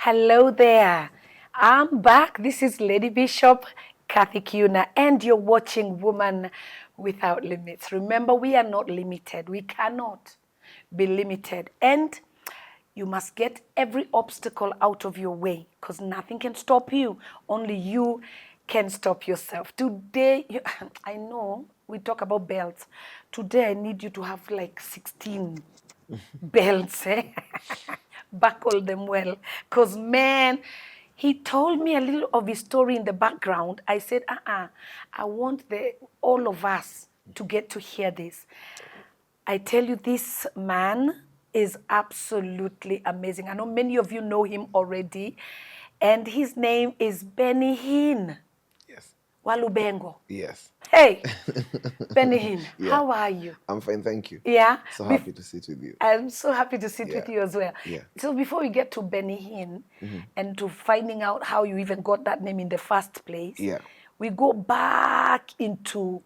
Hello there. I'm back. This is Lady Bishop Kathy Kiuna, and you're watching Woman Without Limits. Remember, we are not limited. We cannot be limited. And you must get every obstacle out of your way because nothing can stop you. Only you can stop yourself. Today, I know we talk about belts. Today, I need you to have like 16 belts, eh? Buckle them well. Because, man, he told me a little of his story in the background. I said, I want all of us to get to hear this. I tell you, this man is absolutely amazing. I know many of you know him already. And his name is BennyHinn Yes. Walubengo. Yes. Hey, BennyHinn, Yeah. how are you? I'm fine, thank you. Yeah. So happy to sit with you. I'm so happy to sit Yeah. with you as well. Yeah. So before we get to BennyHinn and to finding out how you even got that name in the first place, Yeah. we go back into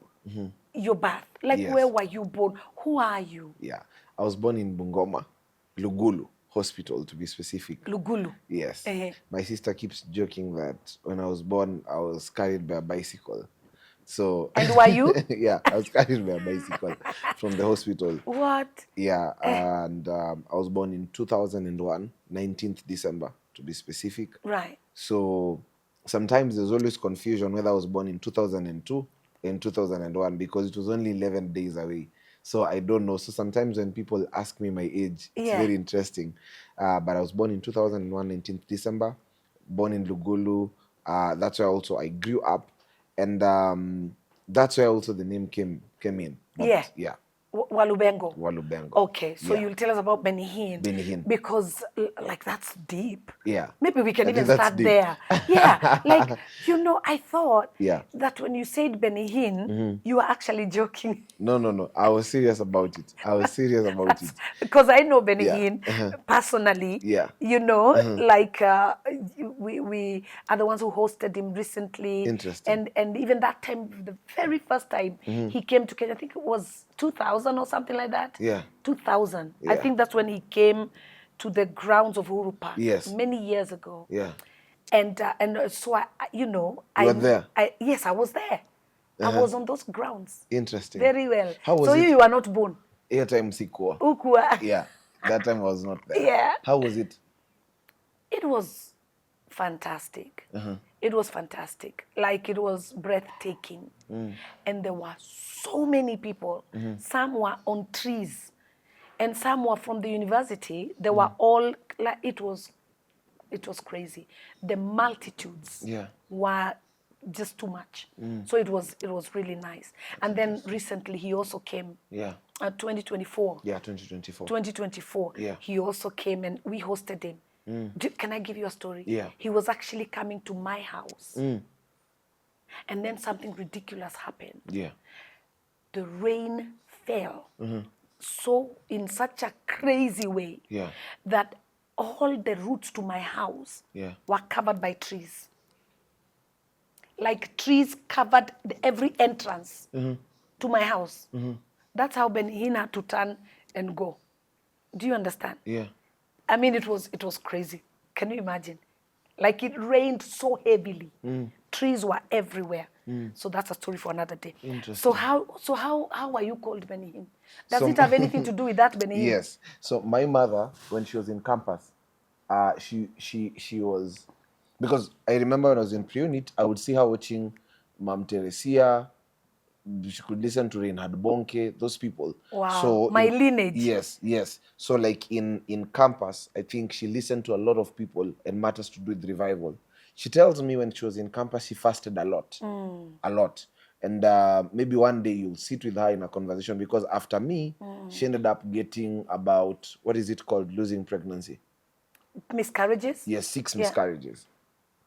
your birth. Like, Yes. where were you born? Who are you? Yeah. I was born in Bungoma, Lugulu Hospital to be specific. Lugulu. Yes. Eh. My sister keeps joking that when I was born, I was carried by a bicycle. So And were you? yeah, I was carried by a bicycle from the hospital. What? Yeah, and I was born in 2001, 19th December to be specific. Right. So sometimes there's always confusion whether I was born in 2002 and 2001 because it was only 11 days away. So I don't know. So sometimes when people ask me my age, it's Yeah. very interesting. But I was born in 2001, 19th December, born in Lugulu. That's where also I grew up. And that's where also the name came in. But, Yeah. Yeah. Walubengo. Walubengo. Okay, so Yeah. you'll tell us about BennyHinn. BennyHinn. Because, like, that's deep. Yeah. Maybe we can I even think that's start deep. there. Yeah, like, I thought Yeah. that when you said BennyHinn, you were actually joking. No. I was serious about it. I was serious about it. Because I know Yeah. BennyHinn personally. Yeah. Like we are the ones who hosted him recently. Interesting. And even that time, the very first time he came to Kenya, I think it was 2000 or something like that. Yeah. 2000. I Yeah. think that's when he came to the grounds of Uhuru Park. Yes. Many years ago. Yeah. And so You were there? Yes, I was there. I was on those grounds. Interesting. Very well. How was So it? you were not born. Airtime Sikwa. Ukua. Yeah. That time I was not there. Yeah. How was it? It was fantastic. It was fantastic. Like, it was breathtaking. And there were so many people. Some were on trees. And some were from the university. They were all, like, it was crazy. The multitudes were just too much. So it was really nice. And then recently he also came. Yeah. 2024. Yeah, 2024. 2024. Yeah. He also came and we hosted him. Can I give you a story? Yeah. He was actually coming to my house. And then something ridiculous happened. Yeah. The rain fell so in such a crazy way that all the routes to my house were covered by trees. Like, trees covered every entrance to my house. That's how BennyHinn had to turn and go. Do you understand? Yeah. I mean, it was crazy. Can you imagine? Like, it rained so heavily. Trees were everywhere. So that's a story for another day. Interesting. So how are you called BennyHinn? Does it have anything to do with that, BennyHinn? Yes. So my mother, when she was in campus, she was, because I remember when I was in pre-unit, I would see her watching Mam Teresia. She could listen to Reinhard Bonke, those people. Wow. So My lineage. Yes. So like in campus, I think she listened to a lot of people and matters to do with revival. She tells me when she was in campus, she fasted a lot. A lot. And maybe one day you'll sit with her in a conversation, because after me, she ended up getting about, what is it called, losing pregnancy? Miscarriages? Yes, 6 miscarriages.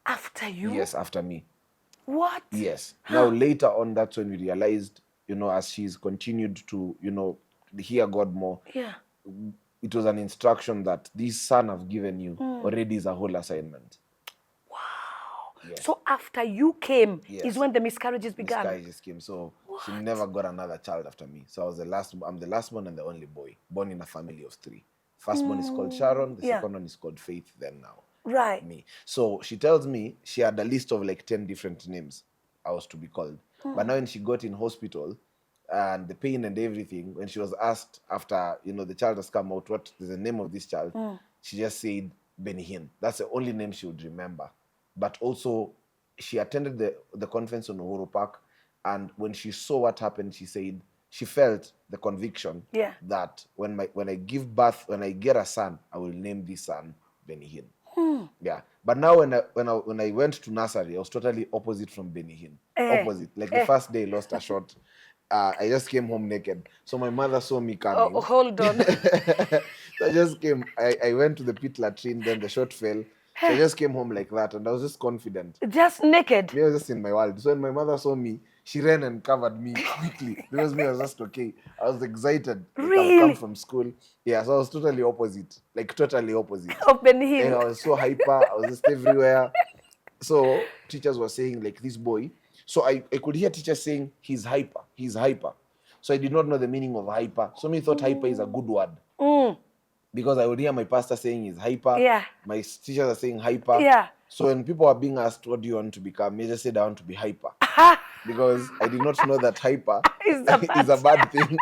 After you? Yes, after me. What? Yes. Now, later on, that's when we realized, as she's continued to, hear God more, it was an instruction that this son I've given you already is a whole assignment. Wow. Yes. So after you came is when the miscarriages began? Miscarriages came. So she never got another child after me. So I'm the last born and the only boy, born in a family of 3. First born is called Sharon, the second one is called Faith, then now. Right. me. So she tells me she had a list of like 10 different names I was to be called. But now when she got in hospital and the pain and everything, when she was asked after, you know, the child has come out, what is the name of this child? She just said BennyHinn. That's the only name she would remember. But also she attended the conference on Uhuru Park, and when she saw what happened, she said she felt the conviction Yeah. that when I give birth, when I get a son, I will name this son BennyHinn. Yeah, but now when I went to nursery, I was totally opposite from BennyHinn. Opposite. Like the first day I lost a shot, I just came home naked. So my mother saw me coming. Oh, hold on. So I just came. I went to the pit latrine. Then the shot fell. So I just came home like that, and I was just confident. Just naked. Me, I was just in my world. So when my mother saw me, she ran and covered me quickly. Because me, I was just okay. I was excited. Like I've come Really? from school. Yeah, so I was totally opposite. Like totally opposite. Of And BennyHinn. I was so hyper. I was just everywhere. So teachers were saying like this boy. So I could hear teachers saying he's hyper. He's hyper. So I did not know the meaning of hyper. So me thought hyper is a good word. Because I would hear my pastor saying he's hyper. Yeah. My teachers are saying hyper. Yeah. So when people are being asked, what do you want to become? I just said I want to be hyper. Because I did not know that hyper is a bad thing.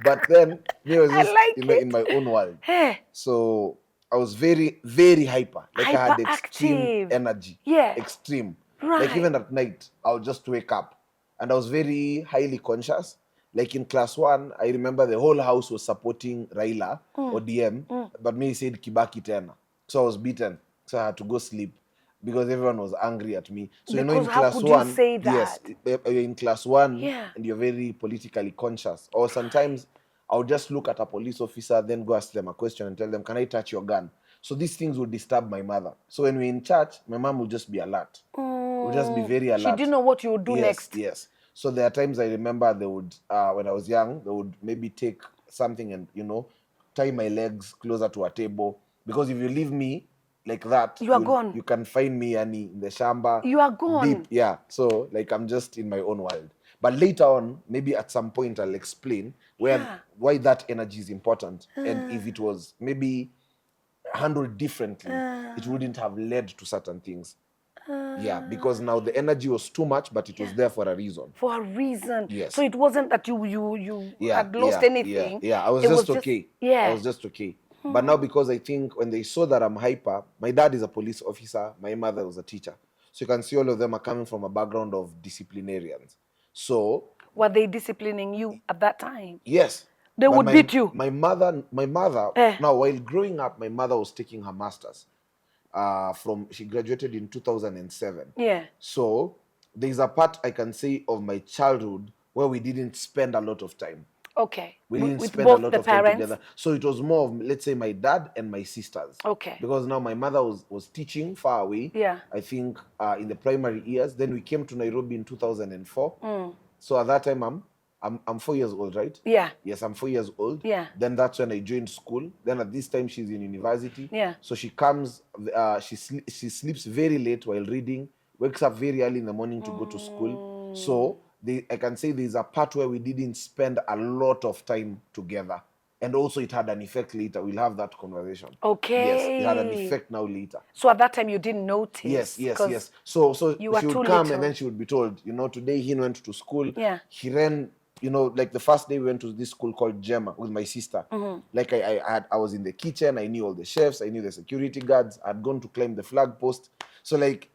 But then me was just in my own world. Hey. So I was very, very hyper. Like I had extreme Hyperactive. energy. Yeah. Extreme. Right. Like even at night, I would just wake up. And I was very highly conscious. Like in class 1, I remember the whole house was supporting Raila or DM, but me said Kibaki tena. So I was beaten. So I had to go sleep because everyone was angry at me. So Because you know, in how class could 1, you say yes, that? in class 1, Yeah. and you're very politically conscious. Or sometimes I would just look at a police officer, then go ask them a question and tell them, "Can I touch your gun?" So these things would disturb my mother. So when we're in church, my mom would just be alert. Would just be very alert. She didn't know what you would do next. Yes. So there are times I remember they would, when I was young, they would maybe take something and, you know, tie my legs closer to a table. Because if you leave me like that, You are gone. You can find me in the shamba. You are gone. Deep, yeah. So like I'm just in my own world. But later on, maybe at some point I'll explain why that energy is important. And if it was maybe handled differently, it wouldn't have led to certain things. Yeah, because now the energy was too much, but it was there for a reason. For a reason. Yes. So it wasn't that you had lost anything. Yeah. I was It just okay. Yeah. I was just okay. But now because I think when they saw that I'm hyper, my dad is a police officer, my mother was a teacher. So you can see all of them are coming from a background of disciplinarians. So were they disciplining you at that time? Yes. They would beat you. My mother, now while growing up, my mother was taking her master's. She graduated in 2007. Yeah. So there's a part I can say of my childhood where we didn't spend a lot of time. Okay. We didn't with spend both a lot the of parents? time together. So it was more of, let's say, my dad and my sisters. Okay. Because now my mother was teaching far away. Yeah. I think in the primary years. Then we came to Nairobi in 2004. So at that time, I'm 4 years old, right? Yeah. Yes, I'm 4 years old. Yeah. Then that's when I joined school. Then at this time, she's in university. Yeah. So she comes, she sleeps very late while reading, wakes up very early in the morning to go to school. So I can say there's a part where we didn't spend a lot of time together. And also it had an effect later. We'll have that conversation. Okay. Yes, it had an effect now later. So at that time you didn't notice? Yes. So you were she would come and then she would be told, you know, today he went to school. Yeah. He ran, you know, like the first day we went to this school called Gemma with my sister. Like I was in the kitchen, I knew all the chefs, I knew the security guards, I'd gone to climb the flag post. So like,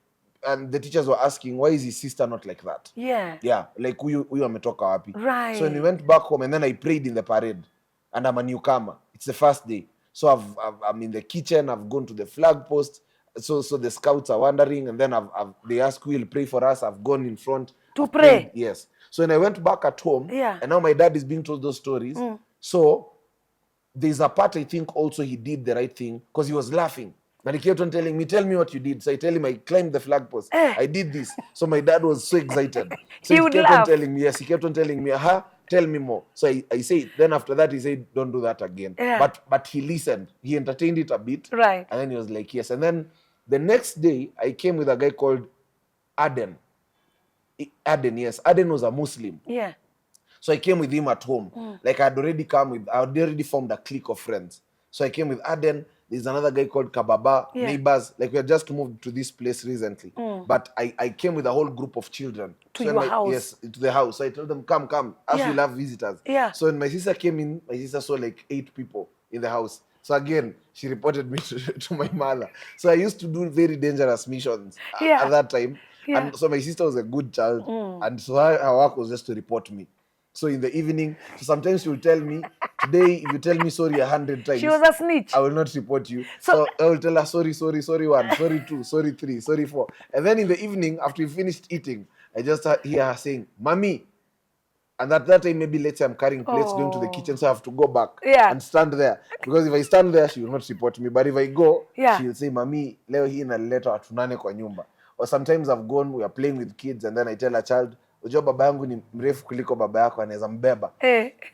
and the teachers were asking, why is his sister not like that? Yeah. Yeah, like we ametoka wapi. Right. So when we went back home and then I prayed in the parade and I'm a newcomer. It's the first day. So I'm in the kitchen, I've gone to the flag post. So the scouts are wondering and then they ask who will pray for us. I've gone in front. To pray? Prayed, yes. So when I went back at home, and now my dad is being told those stories. So there's a part I think also he did the right thing because he was laughing. And he kept on telling me, tell me what you did. So I tell him I climbed the flag post. I did this. So my dad was so excited. So he kept on telling me, he kept on telling me, tell me more. So I said, then after that he said, don't do that again. Yeah. But he listened. He entertained it a bit. Right. And then he was like, yes. And then the next day I came with a guy called Aden. Aden was a Muslim. Yeah. So I came with him at home. Like I had already formed a clique of friends. So I came with Aden. There's another guy called Kababa, neighbors. Like we had just moved to this place recently. But I came with a whole group of children. To your house? Yes, to the house. So I told them, come, as we'll have visitors. Yeah. So when my sister came in, my sister saw like 8 people in the house. So again, she reported me to my mother. So I used to do very dangerous missions at that time. And so my sister was a good child. And so her work was just to report me. So in the evening, so sometimes she will tell me, today, if you tell me sorry 100 times, she was a snitch. I will not report you. So I will tell her sorry 1, sorry 2, sorry 3, sorry 4. And then in the evening, after we finished eating, I just hear her saying, Mommy. And at that time, maybe let's say I'm carrying plates going to the kitchen, so I have to go back and stand there. Because if I stand there, she will not report me. But if I go, she will say, Mami, leo hii inaleta watu 8 kwa nyumba. Or sometimes I've gone, we are playing with kids, and then I tell a child, unajua baba yangu ni mrefu kuliko baba yako, anaweza mbeba.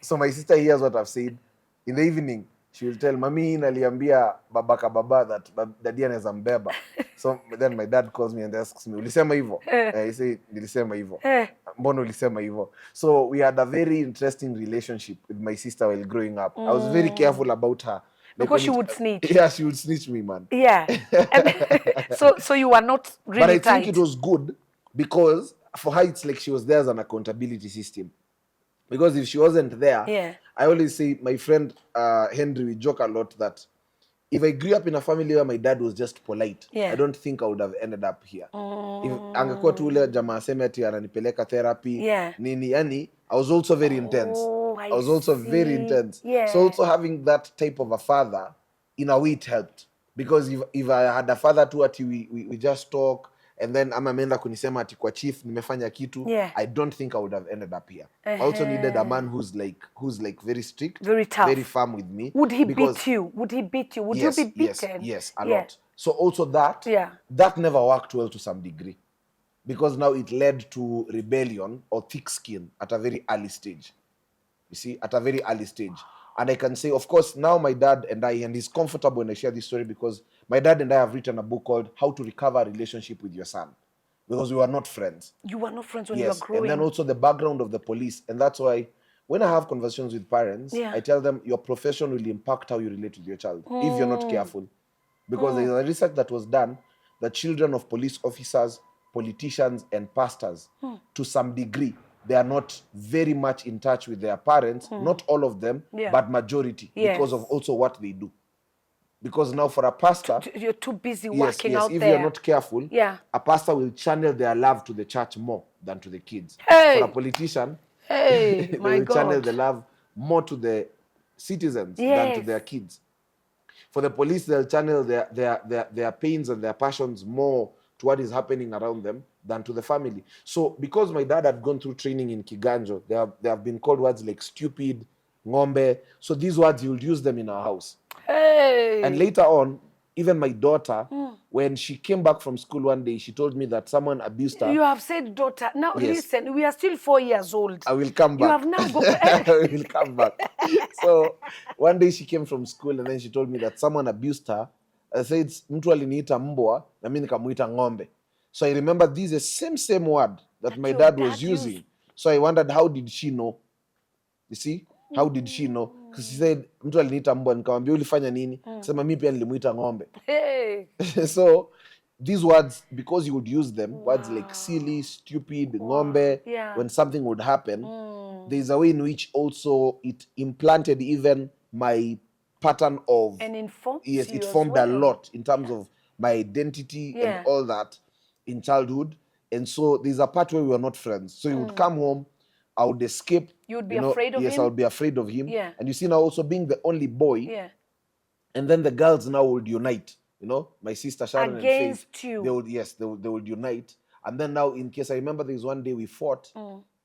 So my sister hears what I've said. In the evening, she will tell, Mami, naliambia babaka baba that daddy anaweza mbeba. So then my dad calls me and asks me, ulisema hivyo? I say, nilisema hivyo. Mbona ulisema hivyo? So we had a very interesting relationship with my sister while growing up. I was very careful about her. Like because she would snitch. Yeah, she would snitch me, man. Yeah. So you were not really But I tight. think it was good because for her, it's like she was there as an accountability system. Because if she wasn't there, I always say, my friend Henry, we joke a lot that if I grew up in a family where my dad was just polite, I don't think I would have ended up here. If angekuwa tu ule jamaa aseme ati ananipeleka therapy, nini, yani, I was also very intense. I was also very intense. So also having that type of a father, in a way it helped. Because if I had a father too, ati we just talk, and then ama ameenda kunisema ati kwa chief nimefanya kitu, I don't think I would have ended up here. I also needed a man who's like very strict, very tough, very firm with me. Would he beat you? Would he beat you? Would you be beaten? Yes, a lot. So also that never worked well to some degree, because now it led to rebellion or thick skin at a very early stage. You see, at a very early stage. And I can say, of course, now my dad and he's comfortable when I share this story, because my dad and I have written a book called How to Recover a Relationship with Your Son. Because we were not friends. You were not friends when you were growing. And then also the background of the police. And that's why when I have conversations with parents, I tell them your profession will impact how you relate with your child if you're not careful. Because there's a research that was done that children of police officers, politicians, and pastors, to some degree, they are not very much in touch with their parents, not all of them, but majority, because of also what they do. Because now for a pastor, you're too busy working out if there. You're not careful, a pastor will channel their love to the church more than to the kids. Hey. For a politician, they will channel the love more to the citizens than to their kids. For the police, they'll channel their pains and their passions more to what is happening around them than to the family. So because my dad had gone through training in Kiganjo, there have been called words like stupid, ngombe. So these words, he would use them in our house. Hey. And later on, even my daughter, when she came back from school one day, she told me that someone abused her. You have said daughter. Now listen, we are still 4 years old. I will come back. You have now got... I will come back. So one day she came from school and then she told me that someone abused her. I said, mtu aliniita mbwa, na mimi nikamuita ngombe. So I remember this is the same word that my dad was using. So I wondered, how did she know? You see? How did she know? Because she said, mtu aliniita mbwa, nikamwambia ulifanya nini? Sema mimi pia nilimuita ngombe. Hey. So these words, because you would use them, words like silly, stupid, ngombe, when something would happen, there's a way in which also it implanted even my pattern of... And informed it formed a lot in terms of my identity and all that in childhood. And so there's a part where we were not friends. So he would come home, I would escape. You would be afraid of him? Yes, I would be afraid of him. Yeah. And you see now also being the only boy, and then the girls now would unite. You know, my sister Sharon against and Faith, you. They would unite. And then now, in case I remember, there was one day we fought,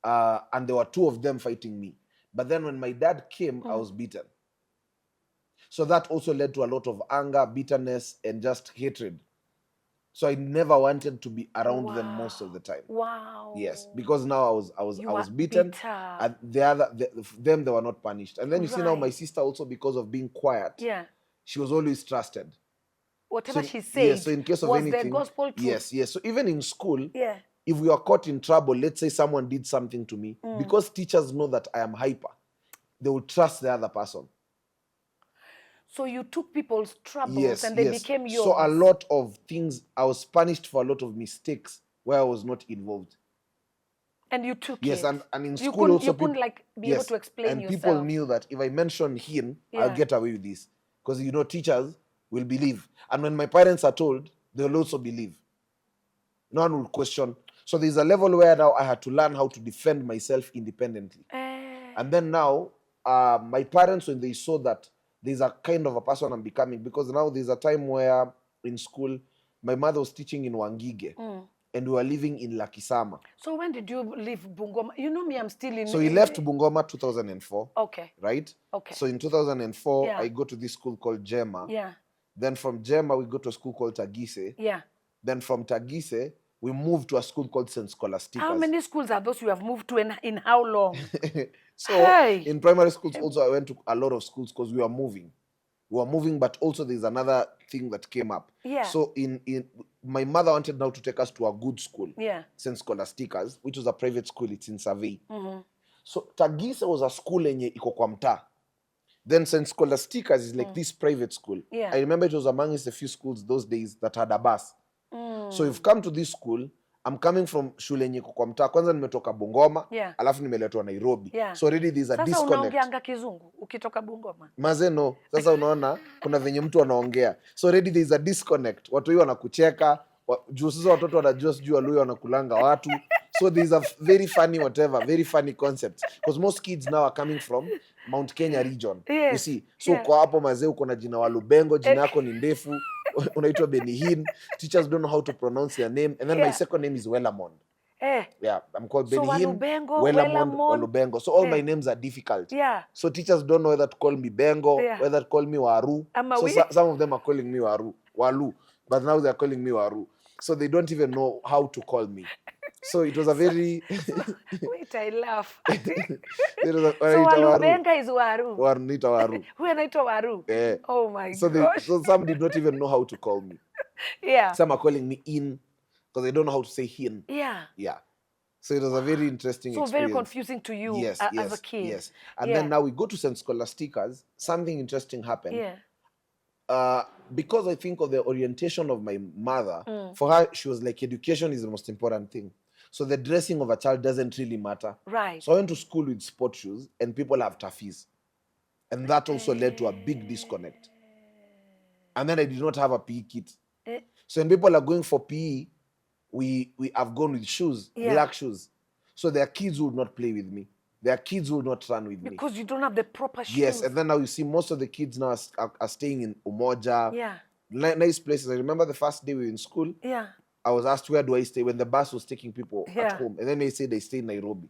and there were 2 of them fighting me. But then when my dad came, I was beaten. So that also led to a lot of anger, bitterness, and just hatred. So I never wanted to be around them most of the time. Wow. Yes, because now I was beaten, and them they were not punished. And then you see now my sister also, because of being quiet, she was always trusted. Whatever she said, so in case of was anything, the gospel truth. Yes. So even in school, if we are caught in trouble, let's say someone did something to me, because teachers know that I am hyper, they will trust the other person. So you took people's troubles Yes, and they yes. became yours. So a lot of things, I was punished for a lot of mistakes where I was not involved. And you took Yes, it. and in You school couldn't, also you couldn't people, like be able to explain and yourself. people knew that if I mention Hinn, I'll Yeah. get away with this. Because, you know, teachers will believe. And when my parents are told, they'll also believe. No one will question. So there's a level where now I had to learn how to defend myself independently. And then now, my parents, when they saw that there's a kind of a person I'm becoming, because now there's a time where in school, my mother was teaching in Wangige, and we were living in Lakisama. So when did you leave Bungoma? You know me, I'm still in... So we left Bungoma 2004. Okay. Right? Okay. So in 2004, Yeah. I go to this school called Jema. Yeah. Then from Jema, we go to a school called Tagise. Yeah. Then from Tagise, we moved to a school called St. Scholasticus. How many schools are those you have moved to and in how long? So Hey. in primary schools also, I went to a lot of schools because we were moving. We were moving, but also there's another thing that came up. Yeah. So in my mother wanted now to take us to a good school. Yeah. St. Scholasticus, which was a private school. It's in Survey. So Tagise was a school yenye iko kwa mtaa. Then St. Scholasticus is like this private school. Yeah. I remember it was amongst a few schools those days that had a bus. So you've come to this school. I'm coming from shule yenye iko kwa mtaa. Kwanza nimetoka Bungoma, Yeah. alafu nimeletwa Nairobi. Yeah. So already there's a Sasa disconnect. unaongeanga kizungu ukitoka Bungoma? Maze no. Sasa unaona kuna venye mtu anaongea. So already there's a disconnect. Watu hiyo wanakucheka. Juu sasa watoto wanajua sijui Waluhya wanakulanga watu. So there's a very funny whatever, very funny concept. Because most kids now are coming from Mount Kenya region. Yes. You see. So kwa hapo mazee uko na jina Walubengo, jina yako ni ndefu. Unaitwa BennyHinn. Teachers don't know how to pronounce your name. And then my second name is Wellamond. Yeah, I'm called BennyHinn Walubengo, Walubengo. So all my names are difficult. Yeah. So teachers don't know whether to call me Bengo, whether to call me Waru. So some of them are calling me Walu. But now they're calling me Waru. So they don't even know how to call me. So it was a very... Wait, I laugh. So Walubenga is Waru. Waru. Who anaitwa Waru? Yeah. Oh my gosh. So some did not even know how to call me. Yeah. Some are calling me In because they don't know how to say Hinn. Yeah. Yeah. So it was a very interesting experience. So very confusing to you as a kid. Yes. And then now we go to St. Scholasticus. Something interesting happened. Yeah. Because I think of the orientation of my mother, for her, she was like, education is the most important thing. So the dressing of a child doesn't really matter. Right. So I went to school with sport shoes and people have taffies. And that also led to a big disconnect. And then I did not have a PE kit. So when people are going for PE, we have gone with shoes, black shoes. So their kids would not play with me. Their kids will not run with me. Because you don't have the proper shoes. Yes, and then now you see most of the kids now are staying in Umoja. Yeah. Nice places. I remember the first day we were in school. Yeah. I was asked, where do I stay? When the bus was taking people at home. And then they say they stay in Nairobi.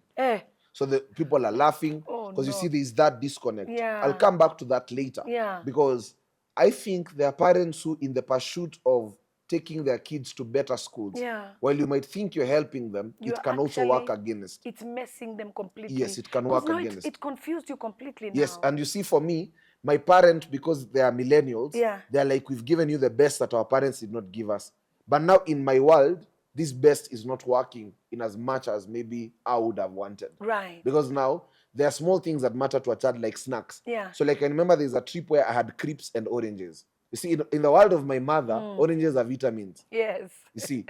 So the people are laughing. Because you see there's that disconnect. Yeah. I'll come back to that later. Yeah. Because I think there are parents who, in the pursuit of taking their kids to better schools, while you might think you're helping them, it can also work against. It's messing them completely. Yes, it can work against. It confused you completely now. Yes, and you see, for me, my parent, because they are millennials, they're like, we've given you the best that our parents did not give us. But now in my world, this best is not working in as much as maybe I would have wanted. Right. Because now, there are small things that matter to a child, like snacks. Yeah. So like I remember there's a trip where I had crepes and oranges. You see, in the world of my mother, oranges are vitamins. Yes. You see.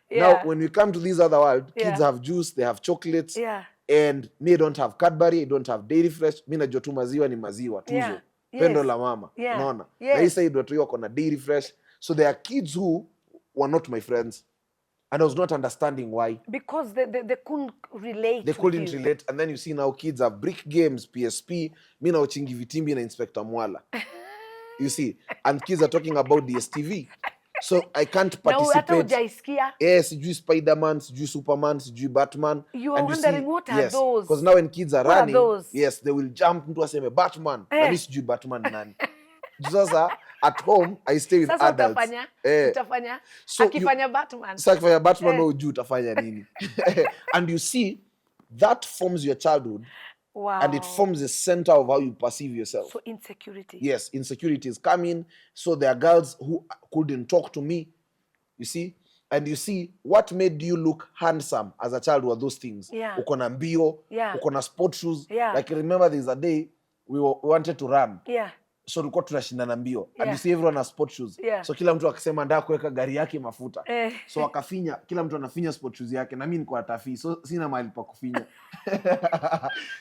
Now, when we come to this other world, kids have juice, they have chocolates. Yeah. And me don't have Cadbury, I don't have Dairy Fresh. Mi najua tu maziwa ni maziwa, tuzo. Pendo la mama. Unaona? Na hii side watu wako na Dairy Fresh. So there are kids who were not my friends. And I was not understanding why. Because they couldn't relate. They couldn't relate. And then you see now kids have brick games, PSP. Mi na uchingi vitimbi na Inspector Mwala. You see, and kids are talking about DSTV. So I can't participate. Yes, sijui Spider-Man, sijui Superman, sijui Batman. You are wondering what are those? Because now when kids are running, those? Yes, they will jump into aseme Batman. Na mi sijui Batman nani. Sasa at home I stay with adults. Utafanya. So akifanya Batman. Sasa akifanya Batman wewe hujui utafanya nini. And you see, that forms your childhood. Wow. And it forms the center of how you perceive yourself. So insecurity. Yes, insecurities come in. So there are girls who couldn't talk to me. You see? And you see, what made you look handsome as a child were those things. Yeah. Uko na mbio, Yeah. uko na sport shoes. Yeah. Like I remember there's a day we wanted to run. Yeah. So tulikuwa tunashindana mbio. And Yeah. you see everyone has sport shoes. Yeah. So kila mtu akisema ndio kuweka gari yake mafuta. Eh. So wakafinya, kila mtu anafinya sport shoes yake na mimi niko atafi. So sina mahali pa kufinya.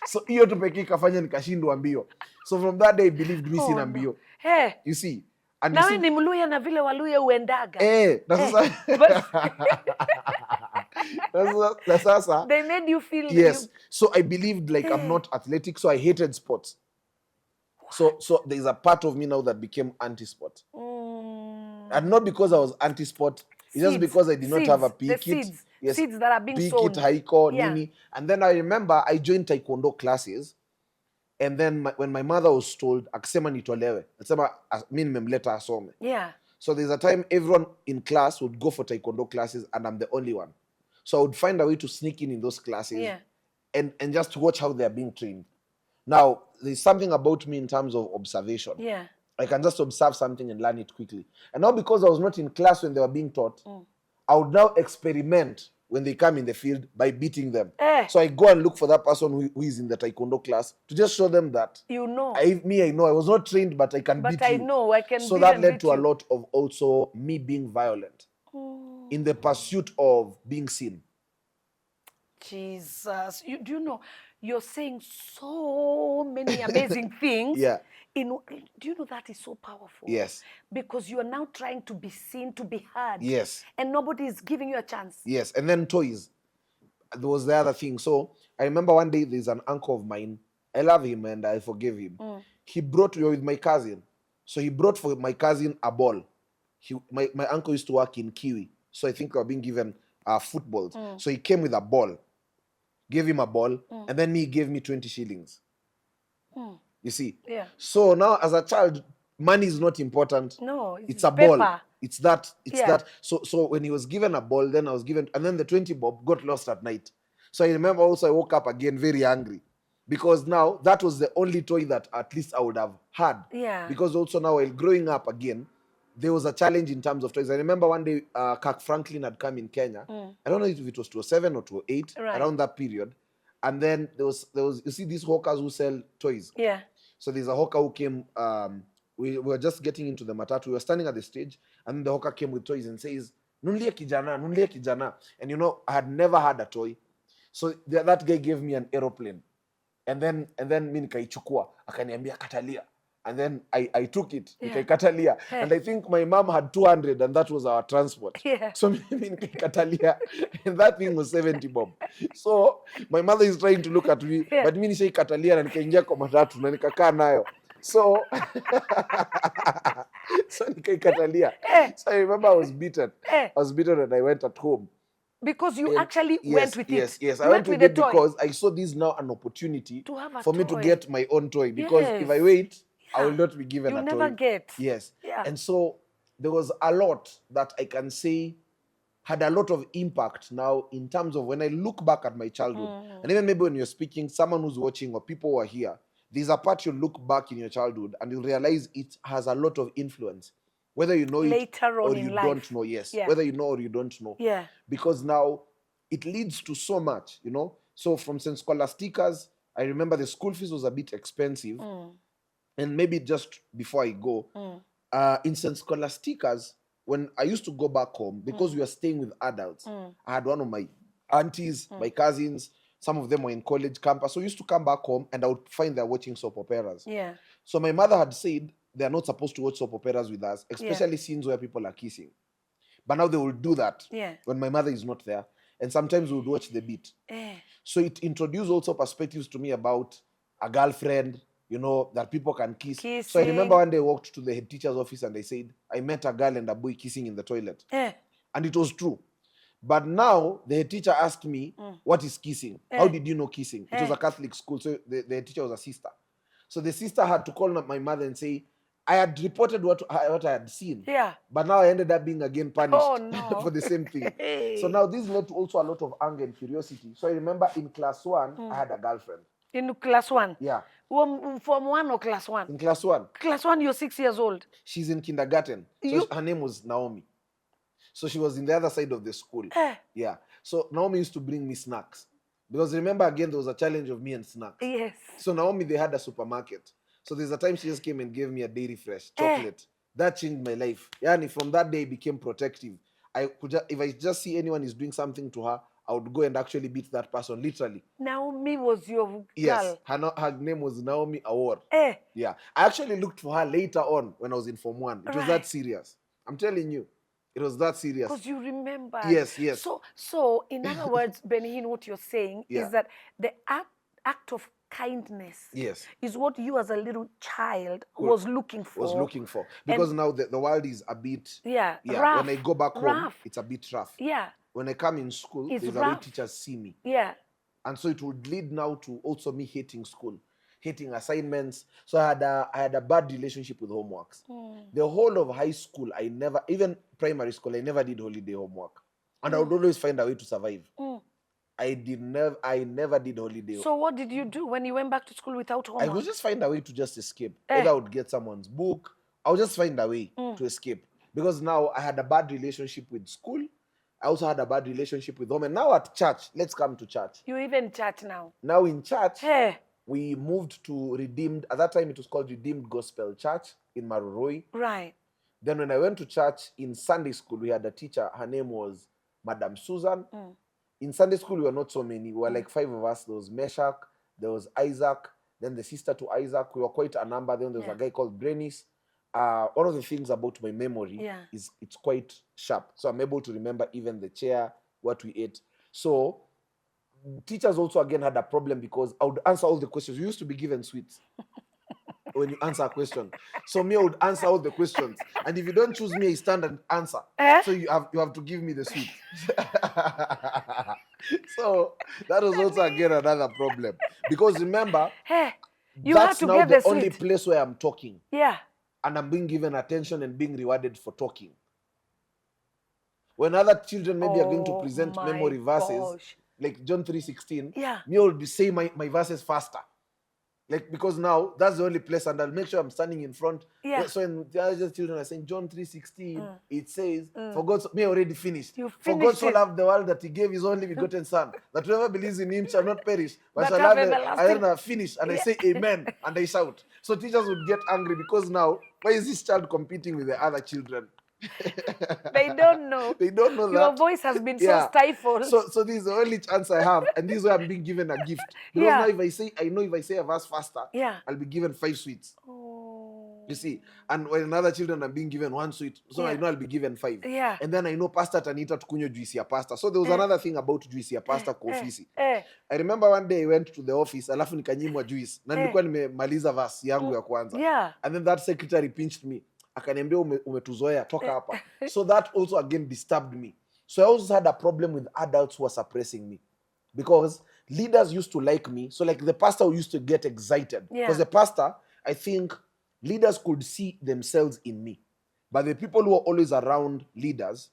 So hiyo tu pekee ikafanya nikashindwa mbio. So from that day I believed me sina mbio. Hey. You see? And Nawe ni Mluya na vile Waluya uendaga. Na sasa They made you feel yes. So I believed like I'm not athletic, so I hated sports. So there's a part of me now that became anti-sport. And not because I was anti-sport, it's just because I did not have a peak kit. Yes. Seeds that are being peak sown. Kit, haiko, nini. And then I remember I joined taekwondo classes. And then when my mother was told, akisema nitolewe, akisema mimi nimemleta asome. Yeah. So there's a time everyone in class would go for taekwondo classes and I'm the only one. So I would find a way to sneak in those classes and just watch how they're being trained. Now, there's something about me in terms of observation. Yeah. I can just observe something and learn it quickly. And now because I was not in class when they were being taught, I would now experiment when they come in the field by beating them. So I go and look for that person who is in the taekwondo class to just show them that. You know. I know. I was not trained, but I can beat you. But I know. I can So that led to a lot of also me being violent in the pursuit of being seen. Jesus. Do you know, you're saying so many amazing things. Yeah. Do you know that is so powerful? Yes. Because you are now trying to be seen, to be heard. Yes. And nobody is giving you a chance. Yes. And then toys. There was the other thing. So I remember one day there's an uncle of mine. I love him and I forgave him. He brought, we were with my cousin. So he brought for my cousin a ball. My uncle used to work in Kiwi. So I think they were being given footballs. So he came with a ball. Gave him a ball. And then he gave me 20 shillings. You see? Yeah. So now as a child, money is not important. No, it's a paper. ball. It's that. So when he was given a ball, then I was given, and then the 20 bob got lost at night. So I remember also I woke up again very angry because now that was the only toy that at least I would have had. Yeah. Because also now while growing up again, there was a challenge in terms of toys. I remember one day Kirk Franklin had come in Kenya. I don't know if it was 2007 or 2008, around that period. And then there was you see these hawkers who sell toys. Yeah. So there's a hawker who came, we were just getting into the matatu. We were standing at the stage, and the hawker came with toys and says, "Nunulie kijana, nunulie kijana." And you know, I had never had a toy. So that guy gave me an aeroplane. And then mi nikaichukua, akaniambia katalia. And then I took it, nikaikatalia. And I think my mom had 200 and that was our transport. So mi nikaikatalia. And that thing was 70 bob. So my mother is trying to look at me, but mi nishaikatalia na nikaingia kwa matatu na nikakaa nayo. So nikaikatalia. So I remember I was beaten. I was beaten and I went at home. Because you actually went with it. Yes. I went with it because I saw this now an opportunity for me to get my own toy. Because if I wait, I will not be given a toy. You'll never get. Yes. Yeah. And so there was a lot that I can say had a lot of impact now in terms of when I look back at my childhood. And even maybe when you're speaking, someone who's watching or people who are here, there's a part you look back in your childhood and you'll realize it has a lot of influence. Whether you know later it on or you don't know, whether you know or you don't know. Yeah. Because now it leads to so much, you know. So from St. Scholastica's, I remember the school fees was a bit expensive. And maybe just before I go, in St. Scholastica's, when I used to go back home, because we were staying with adults, I had one of my aunties, my cousins, some of them were in college campus. So I used to come back home and I would find they're watching soap operas. Yeah. So my mother had said, they're not supposed to watch soap operas with us, especially scenes where people are kissing. But now they will do that when my mother is not there. And sometimes we would watch the beat. So it introduced also perspectives to me about a girlfriend, you know, that people can kiss. Kissing. So I remember one day I walked to the head teacher's office and they said, I met a girl and a boy kissing in the toilet. And it was true. But now the head teacher asked me, what is kissing? How did you know kissing? It was a Catholic school, so the head teacher was a sister. So the sister had to call up my mother and say, I had reported what I had seen. But now I ended up being again punished for the same thing. So now this led to also a lot of anger and curiosity. So I remember in class 1, I had a girlfriend. In class 1? Yeah. From 1 or class 1? In class 1. Class 1, you're 6 years old. She's in kindergarten. So her name was Naomi. So she was in the other side of the school. Yeah. So Naomi used to bring me snacks. Because remember again, there was a challenge of me and snacks. Yes. So Naomi, they had a supermarket. So there's a time she just came and gave me a dairy fresh chocolate. That changed my life. Yani from that day, I became protective. I could if I just see anyone is doing something to her, I would go and actually beat that person, literally. Naomi was your Yes, girl. her name was Naomi Award. Eh. Yeah, I actually looked for her later on when I was in Form 1. It was that serious. I'm telling you, it was that serious. Because you remembered. Yes, yes. So in other words, BennyHinn, what you're saying Yeah. is that the act of kindness Yes. is what you as a little child was looking for. Because now the world is a bit rough. When I go back home, it's a bit rough. Yeah. When I come in school, It's there's a way teachers see me. Yeah. And so it would lead now to also me hating school, hating assignments. So I had a bad relationship with homeworks. The whole of high school, even primary school, I never did holiday homework. And I would always find a way to survive. I never did holiday. So what did you do when you went back to school without homework? I would just find a way to just escape. Either I would get someone's book. I would just find a way to escape. Because now I had a bad relationship with school. I also had a bad relationship with home. And now at church, let's come to church. You even church now? Now in church, we moved to Redeemed. At that time, it was called Redeemed Gospel Church in Maruroi. Right. Then when I went to church in Sunday school, we had a teacher. Her name was Madam Susan. In Sunday school, we were not so many. We were like 5 of us. There was Meshach, there was Isaac, then the sister to Isaac. We were quite a number. Then there was a guy called Brenis. One of the things about my memory is it's quite sharp. So I'm able to remember even the chair, what we ate. So teachers also again had a problem because I would answer all the questions. We used to be given sweets when you answer a question. So me, I would answer all the questions. And if you don't choose me, I stand and answer. So you have to give me the sweet. So that was also again another problem. Because remember, that's now the only place where I'm talking. Yeah. And I'm being given attention and being rewarded for talking. When other children maybe are going to present memory verses, like John 3:16, me will be saying my verses faster. Like, because now that's the only place, and I'll make sure I'm standing in front. So when the other children are saying John 3:16, it says, "For God, me already finished. For God so loved the world that He gave His only begotten Son, that whoever believes in Him shall not perish, but shall have I then finish, and I say Amen, and I shout. So teachers would get angry because now, why is this child competing with the other children? They don't know. They don't know that your voice has been so stifled. So this is the only chance I have, and this is where I'm being given a gift. Because now if I say a verse faster, I'll be given 5 sweets. You see, and when other children are being given 1 sweet, so I know I'll be given 5. And then I know Pastor Tanita tukunywe juice ya pasta. So there was another thing about juice ya pasta kwa ofisi. I remember one day I went to the office, alafu nikanyimwa juice, na nilikuwa nimemaliza verse yangu ya kwanza. And then that secretary pinched me. Akaniambia umetuzoea, toka hapa. So that also again disturbed me. So I also had a problem with adults who were suppressing me. Because leaders used to like me. So like the pastor used to get excited. Because the pastor, I think leaders could see themselves in me. But the people who were always around leaders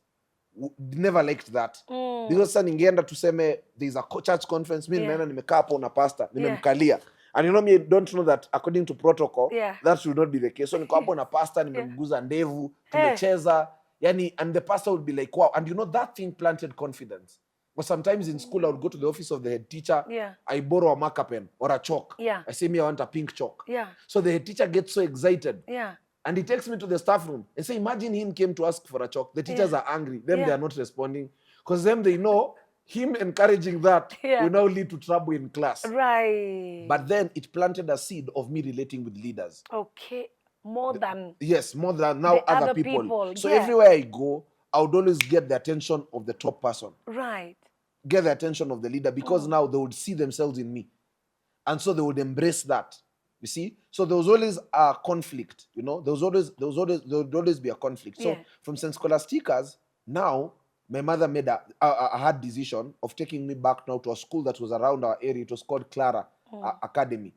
never liked that. Because sasa ningeenda tuseme there's a church conference, mimi nimeenda nimekaa hapo na pastor, nimemkalia. And you know me, don't know that according to protocol, that should not be the case. So niko hapo na pastor, nimemguza ndevu, tumecheza, yani, and the pastor would be like, wow. And you know, that thing planted confidence. But sometimes in school, I would go to the office of the head teacher, I borrow a marker pen or a chalk. I say, me, I want a pink chalk. So the head teacher gets so excited. And he takes me to the staff room and say, imagine him came to ask for a chalk. The teachers are angry. Them, they are not responding. Because them, they know him encouraging that will now lead to trouble in class. Right. But then it planted a seed of me relating with leaders. Okay. More than now other people. So everywhere I go, I would always get the attention of the top person. Right. Get the attention of the leader because now they would see themselves in me. And so they would embrace that. You see? So there was always a conflict, you know? There would always be a conflict. So from St. Scholastica's, now my mother made a hard decision of taking me back now to a school that was around our area. It was called Clara Academy.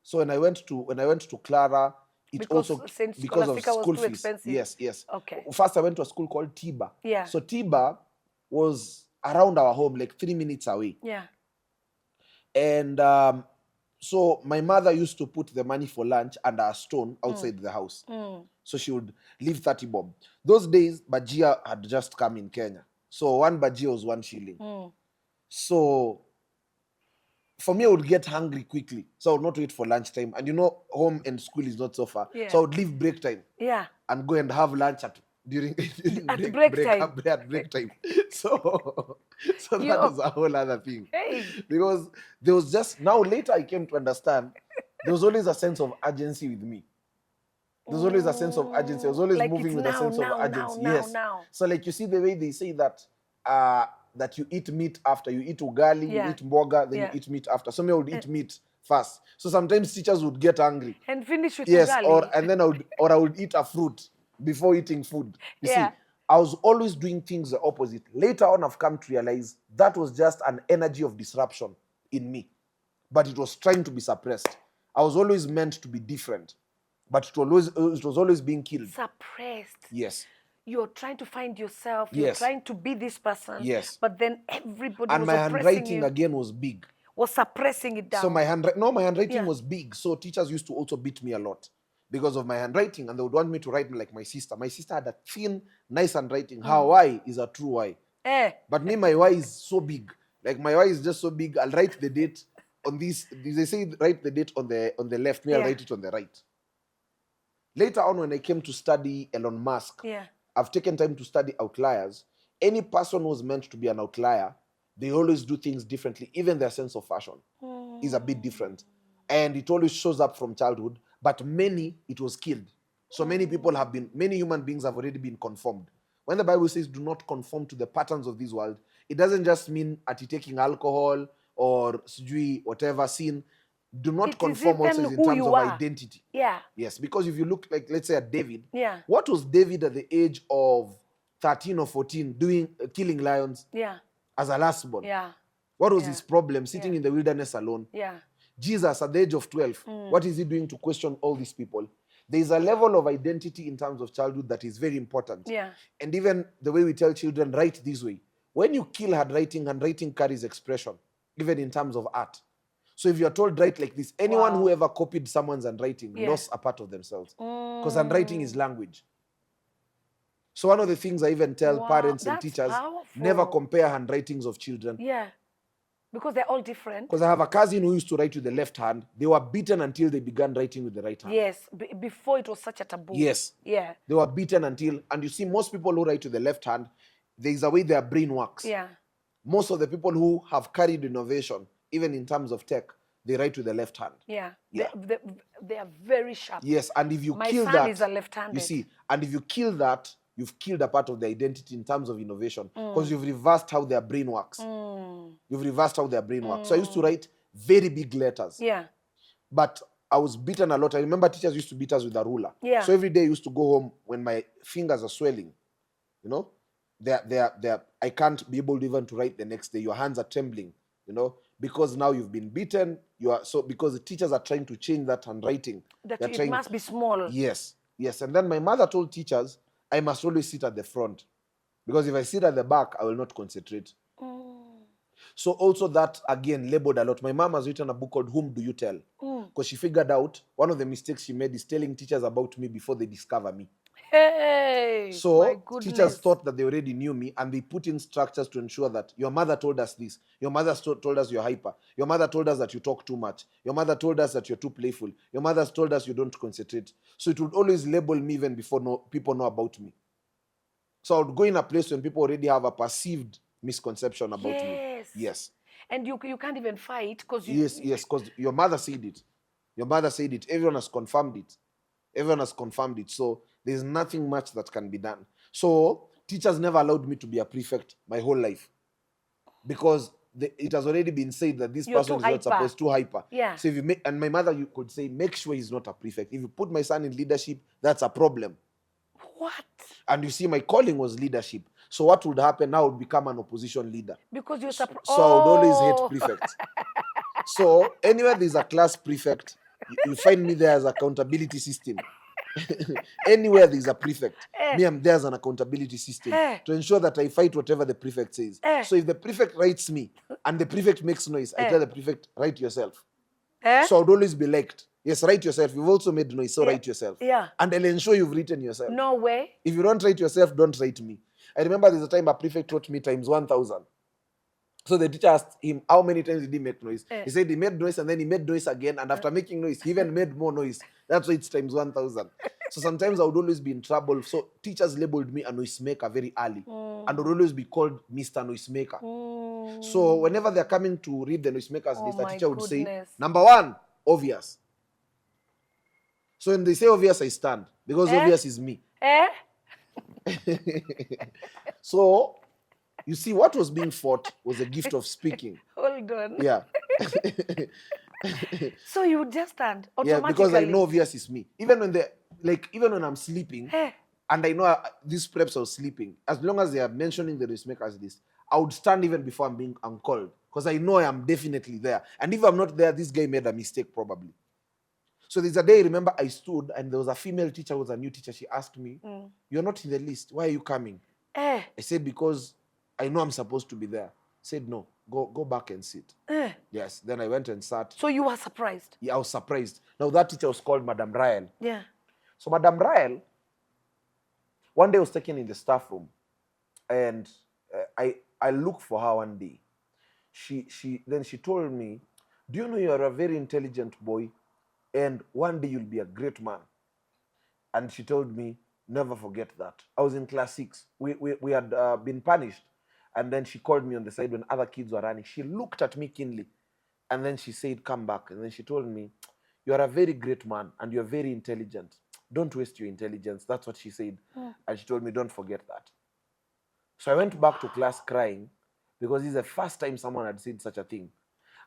So when I went to Clara, because of school fees. Expensive. Yes. Okay. First, I went to a school called Tiba. So Tiba was around our home, like 3 minutes away. And so my mother used to put the money for lunch under a stone outside the house. So she would leave 30 bob. Those days, bajia had just come in Kenya. So 1 bajia was 1 shilling. So for me, I would get hungry quickly. So I would not wait for lunchtime. And you know, home and school is not so far. Yeah. So I would leave break time. Yeah. And go and have lunch during At break time. At break time. So that Yo. was a whole other thing. Hey. Because there was just, now later I came to understand, there was always a sense of urgency with me. There's always a sense of urgency. I was always Like moving it's with a now, sense of now, urgency. now, Yes. now. So like you see the way they say that that you eat meat after, you eat ugali, Yeah. you eat mboga, then Yeah. you eat meat after. Some would eat meat first. So sometimes teachers would get angry. And finish with Yes, ugali. and then I would eat a fruit before eating food. You Yeah. see, I was always doing things the opposite. Later on, I've come to realize that was just an energy of disruption in me, but it was trying to be suppressed. I was always meant to be different, but it was always being killed. Suppressed. Yes. You're trying to find yourself. You're Yes. trying to be this person. Yes. But then everybody And was my oppressing handwriting you. again was big. Was suppressing it down. So my handwriting Yeah. was big. So teachers used to also beat me a lot because of my handwriting, and they would want me to write like my sister. My sister had a thin, nice handwriting. Her Y is a true Y. But me, my Y is so big. Like my Y is just so big. I'll write the date on this. They say write the date on the left. Me, I'll write it on the right. Later on, when I came to study Elon Musk, I've taken time to study outliers. Any person who's meant to be an outlier, they always do things differently. Even their sense of fashion is a bit different. And it always shows up from childhood. But many, it was killed. So many human beings have already been conformed. When the Bible says do not conform to the patterns of this world, it doesn't just mean taking alcohol or whatever sin. Do not conform also in terms of identity. Yeah. Yes, because if you look, like, let's say at David, Yeah. what was David at the age of 13 or 14 doing, killing lions? Yeah. As a lastborn? Yeah. What was his problem? Sitting in the wilderness alone? Yeah. Jesus at the age of 12, what is he doing to question all these people? There is a level of identity in terms of childhood that is very important. Yeah. And even the way we tell children, write this way. When you kill handwriting carries expression, even in terms of art. So if you're told write like this, anyone who ever copied someone's handwriting lost a part of themselves. Because handwriting is language. So one of the things I even tell parents and teachers, never compare handwritings of children. Yeah. Because they're all different. Because I have a cousin who used to write with the left hand. They were beaten until they began writing with the right hand. Yes. Before it was such a taboo. Yes. Yeah. They were beaten until, and you see most people who write with the left hand, there is a way their brain works. Yeah. Most of the people who have carried innovation, even in terms of tech, they write with the left hand. Yeah. They are very sharp. Yes, and if you kill that... My son is a left-handed. You see, and if you kill that, you've killed a part of their identity in terms of innovation, because you've reversed how their brain works. You've reversed how their brain works. So I used to write very big letters. Yeah. But I was beaten a lot. I remember teachers used to beat us with a ruler. Yeah. So every day I used to go home when my fingers are swelling. You know, I can't be able even to write the next day. Your hands are trembling. You know, because now you've been beaten. Because the teachers are trying to change that handwriting. It must be small. Yes, yes. And then my mother told teachers, I must always sit at the front, because if I sit at the back, I will not concentrate. So also that, again, labeled a lot. My mom has written a book called Whom Do You Tell? Because she figured out one of the mistakes she made is telling teachers about me before they discover me. Hey, so teachers thought that they already knew me, and they put in structures to ensure that your mother told us this. Your mother told us you're hyper. Your mother told us that you talk too much. Your mother told us that you're too playful. Your mother told us you don't concentrate. So it would always label me even before people know about me. So I would go in a place when people already have a perceived misconception about me. Yes. And you can't even fight because Yes, because your mother said it. Your mother said it. Everyone has confirmed it. Everyone has confirmed it. So there's nothing much that can be done. So teachers never allowed me to be a prefect my whole life, because it has already been said that this person is not supposed to hyper. Yeah. So if you and my mother, you could say, make sure he's not a prefect. If you put my son in leadership, that's a problem. What? And you see, my calling was leadership. So what would happen now? I would become an opposition leader. Because you're So I would always hate prefects. So anywhere there's a class prefect, you find me there as accountability system. Anywhere there's a prefect, me, I'm there as an accountability system to ensure that I fight whatever the prefect says. So if the prefect writes me and the prefect makes noise, I tell the prefect, write yourself. So I would always be liked. Yes, write yourself. You've also made noise, so write yourself. Yeah. And I'll ensure you've written yourself. No way. If you don't write yourself, don't write me. I remember there's a time a prefect wrote me times 1,000. So the teacher asked him, how many times did he make noise? He said he made noise, and then he made noise again. And after making noise, he even made more noise. That's why it's times 1,000. So sometimes I would always be in trouble. So teachers labeled me a noisemaker very early. And would always be called Mr. Noisemaker. So whenever they're coming to read the noisemakers list, the teacher would say, number 1, obvious. So when they say obvious, I stand. Because obvious is me. So, you see, what was being fought was a gift of speaking. Hold on. Yeah. So you would just stand automatically? Yeah, because I know obvious is me. Even when I'm sleeping, and I know these preps are sleeping, as long as they are mentioning the noisemakers list, I would stand even before I'm called. Because I know I am definitely there. And if I'm not there, this guy made a mistake probably. So there's a day, remember, I stood and there was a female teacher who was a new teacher. She asked me, you're not in the list. Why are you coming? I said, because I know I'm supposed to be there. I said, no, go back and sit. Yes. Then I went and sat. So you were surprised? Yeah, I was surprised. Now that teacher was called Madam Ryle. Yeah. So Madam Ryle, one day I was taken in the staff room, and I looked for her one day. Then she told me, do you know you are a very intelligent boy? And one day you'll be a great man. And she told me, never forget that. I was in class 6. We had been punished. And then she called me on the side when other kids were running. She looked at me keenly. And then she said, come back. And then she told me, you are a very great man and you're very intelligent. Don't waste your intelligence. That's what she said. And she told me, don't forget that. So I went back to class crying because this is the first time someone had said such a thing.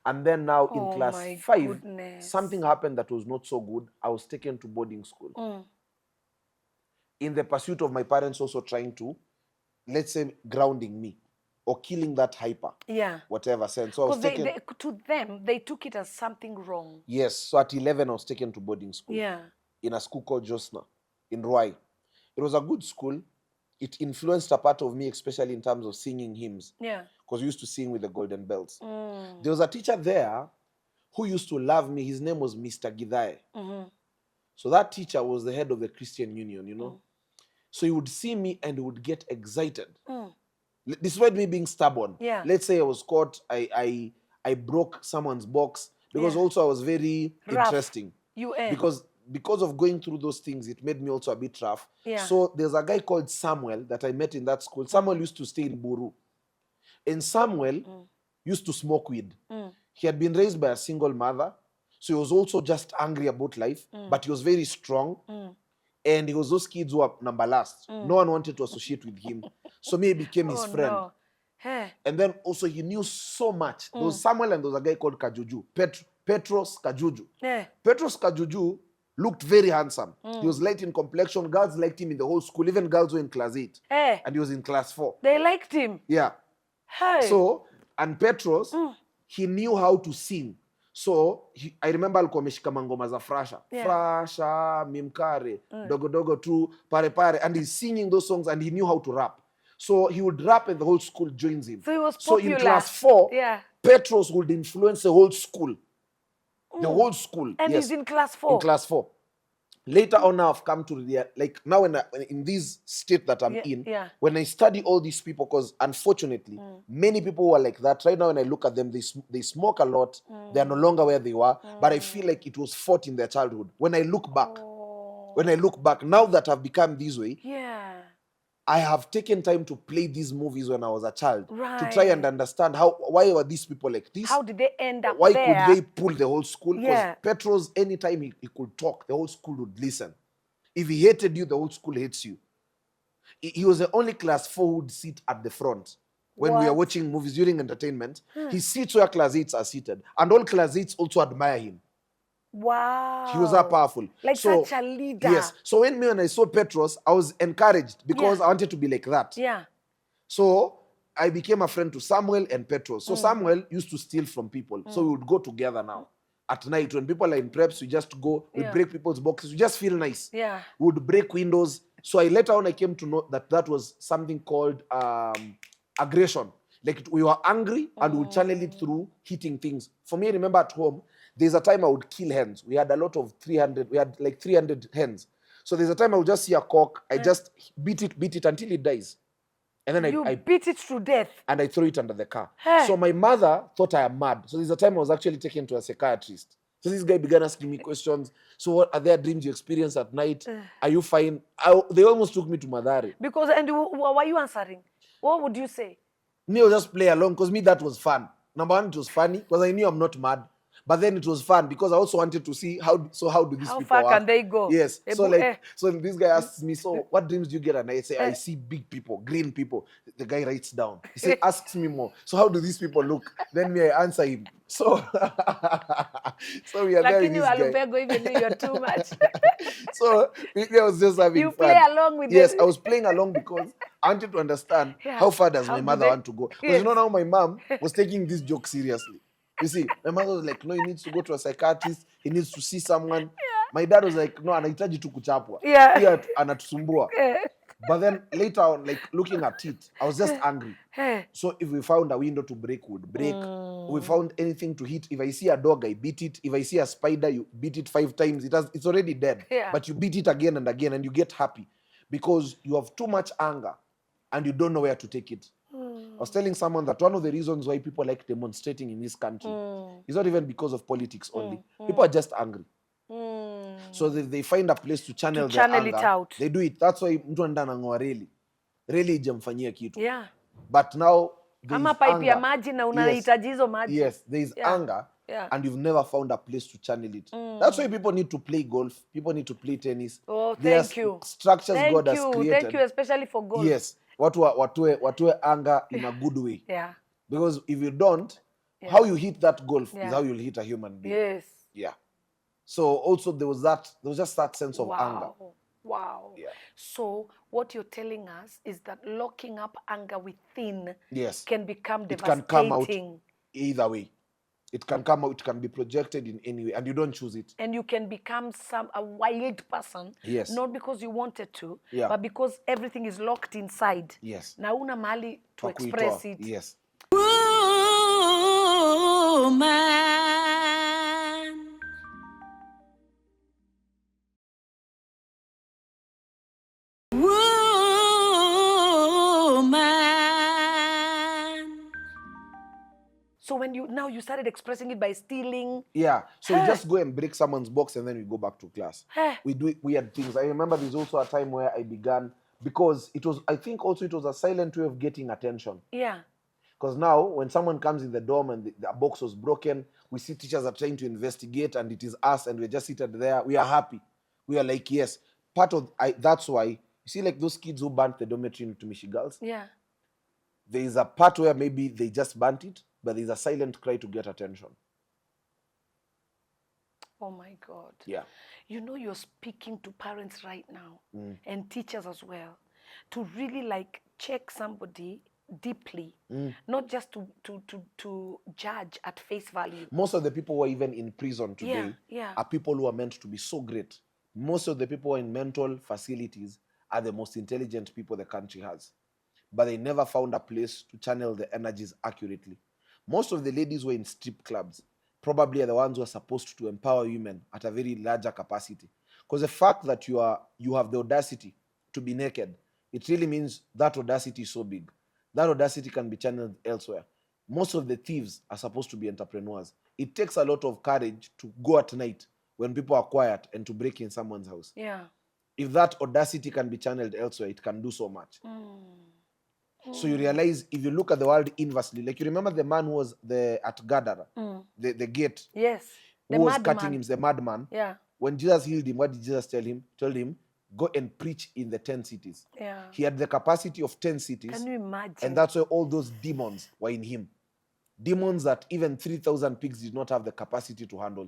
And then now in class 5, something happened that was not so good. I was taken to boarding school. In the pursuit of my parents also trying to, let's say, grounding me or killing that hyper. Yeah. Whatever sense. So I was taken, to them, they took it as something wrong. Yes. So at 11, I was taken to boarding school. Yeah. In a school called Josna in Ruai. It was a good school. It influenced a part of me, especially in terms of singing hymns. Yeah. Because we used to sing with the golden bells. There was a teacher there who used to love me. His name was Mr. Gidhae. So that teacher was the head of the Christian Union, you know. So he would see me and he would get excited. Despite me being stubborn. Yeah. Let's say I was caught, I broke someone's box. Because also I was very interesting. Because of going through those things, it made me also a bit rough. Yeah. So there's a guy called Samuel that I met in that school. Samuel used to stay in Buru. And Samuel used to smoke weed. He had been raised by a single mother. So he was also just angry about life. But he was very strong. And he was those kids who are number last. No one wanted to associate with him. So me became his friend. No. Hey. And then also he knew so much. There was Samuel and there was a guy called Kajuju. Petros Kajuju. Yeah. Petros Kajuju looked very handsome. He was light in complexion. Girls liked him in the whole school. Even girls were in class 8. Hey. And he was in class 4. They liked him? Yeah. Hey. So, and Petros, he knew how to sing. So, I remember alikuwa ameshika mangoma za Frasha. Yeah. Frasha, Mimkare, Dogo Dogo Tu, Pare Pare. And he's singing those songs and he knew how to rap. So, he would rap and the whole school joins him. So, he was popular. So, in class 4, Petros would influence the whole school. The whole school. And he's in class 4. In class 4. Later on, now I've come to the, like, now in this state that I'm in, when I study all these people, because unfortunately, many people who are like that, right now when I look at them, they smoke a lot, they are no longer where they were, but I feel like it was fought in their childhood. When I look back, now that I've become this way, I have taken time to play these movies when I was a child to try and understand why were these people like this? How did they end up why there? Why could they pull the whole school? Because Petros, anytime he could talk, the whole school would listen. If he hated you, the whole school hates you. He was the only class 4 who would sit at the front when we are watching movies during entertainment. He sits where class 8s are seated. And all class 8s also admire him. Wow. He was that powerful. Like such a leader. Yes. So when I saw Petros, I was encouraged because I wanted to be like that. Yeah. So I became a friend to Samuel and Petros. So Samuel used to steal from people. So we would go together now. At night, when people are in preps, we just go, we break people's boxes. We just feel nice. Yeah. We would break windows. So later on, I came to know that was something called aggression. Like we were angry and we would channel it through hitting things. For me, I remember at home, there's a time I would kill hens. We had a lot of 300, we had like 300 hens. So there's a time I would just see a cock, I just beat it until it dies. And then You I beat it to death. and I throw it under the car. Hey. So my mother thought I am mad. So there's a time I was actually taken to a psychiatrist. So this guy began asking me questions. So what are there dreams you experience at night? Are you fine? They almost took me to Madare. Because, and what were you answering? What would you say? Me, I was just play along because me, that was fun. Number one, it was funny because I knew I'm not mad. But then it was fun because I also wanted to see how do these How people far act. can they go? Yes. So Eh. so this guy asks me, so what dreams do you get? And I say, I see big people, green people. The guy writes down. He says, asks me more. So how do these people look? Then me, I answer him. So so we are there with Lakini this guy. Walubengo, even though you're too much. So I was just having You fun. play along with Yes, it. I was playing along because I wanted to understand Yeah. how far does How my do mother they- want to go. Because Yes. you know now my mom was taking this joke seriously. You see, my mother was like, no, he needs to go to a psychiatrist. He needs to see someone. My dad was like, no, anahitaji tu kuchapwa. Yeah. Pia anatusumbua. Eh. But then later on, like looking at it, I was just angry. Eh. So if we found a window to break, we would break. We found anything to hit. If I see a dog, I beat it. If I see a spider, you beat it 5 times. It's already dead. Yeah. But you beat it again and again, and you get happy because you have too much anger and you don't know where to take it. I was telling someone that one of the reasons why people like demonstrating in this country is not even because of politics only. People are just angry. So they find a place to channel their channel anger. it out. They do it. That's why mtu anaenda anang'oa reli ijamfanyia kitu. Yeah. But now there Ama is pipe ya anger. maji na unahitaji hizo maji. Yes, there is Yeah. anger, Yeah. and you've never found a place to channel it. That's why people need to play golf. People need to play tennis. Oh, There thank are you. structures Thank God has you. created. Thank you, especially for golf. Yes, watue anger in a good way. Yeah. Because if you don't, how you hit that golf is how you'll hit a human being. Yes. Yeah. So also there was just that sense of anger. Wow. Yeah. So what you're telling us is that locking up anger within Yes. can become It can come out devastating. either way. It can come out, it can be projected in any way, and you don't choose it. And you can become a wild person. Yes. Not because you wanted to, Yeah. but because everything is locked inside. Yes. Na una mahali to Pa kuitoa. express it. Yes. Woman. Woman. So when you started expressing it by stealing. Yeah. So you just go and break someone's box and then we go back to class. Hey. We do weird things. I remember there's also a time where I began, because I think also it was a silent way of getting attention. Yeah. Because now when someone comes in the dorm and the box was broken, we see teachers are trying to investigate and it is us and we're just seated there. We are happy. We are like, yes. That's why, you see, like those kids who burnt the dormitory into Michigals. Yeah. There is a part where maybe they just burnt it, but there's a silent cry to get attention. Oh my God. Yeah. You know, you're speaking to parents right now and teachers as well to really like check somebody deeply, not just to judge at face value. Most of the people who are even in prison today are people who are meant to be so great. Most of the people who are in mental facilities are the most intelligent people the country has. But they never found a place to channel the energies accurately. Most of the ladies who are in strip clubs probably are the ones who are supposed to empower women at a very larger capacity. Because the fact that you have the audacity to be naked, it really means that audacity is so big. That audacity can be channeled elsewhere. Most of the thieves are supposed to be entrepreneurs. It takes a lot of courage to go at night when people are quiet and to break in someone's house. Yeah. If that audacity can be channeled elsewhere, it can do so much. So you realize, if you look at the world inversely, like you remember the man who was at Gadara, the gate. Yes. Who was cutting him, the madman. Yeah. When Jesus healed him, what did Jesus tell him? Told him, go and preach in the 10 cities. Yeah. He had the capacity of 10 cities. Can you imagine? And that's why all those demons were in him. Demons that even 3,000 pigs did not have the capacity to handle.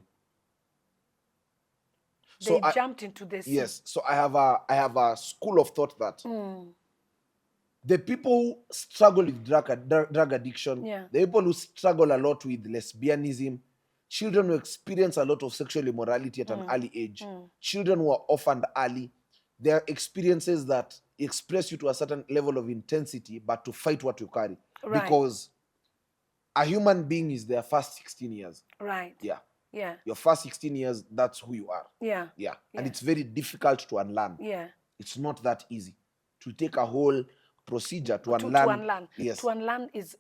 They jumped into the sea. Yes. So I have a school of thought that the people who struggle with drug addiction, the people who struggle a lot with lesbianism, children who experience a lot of sexual immorality at an early age, children who are orphaned early, there are experiences that express you to a certain level of intensity, but to fight what you carry. Right. Because a human being is their first 16 years. Right. Yeah. Yeah. Your first 16 years, that's who you are. Yeah. Yeah. And it's very difficult to unlearn. Yeah. It's not that easy. To take a whole procedure to To unlearn. unlearn. Yes. To unlearn is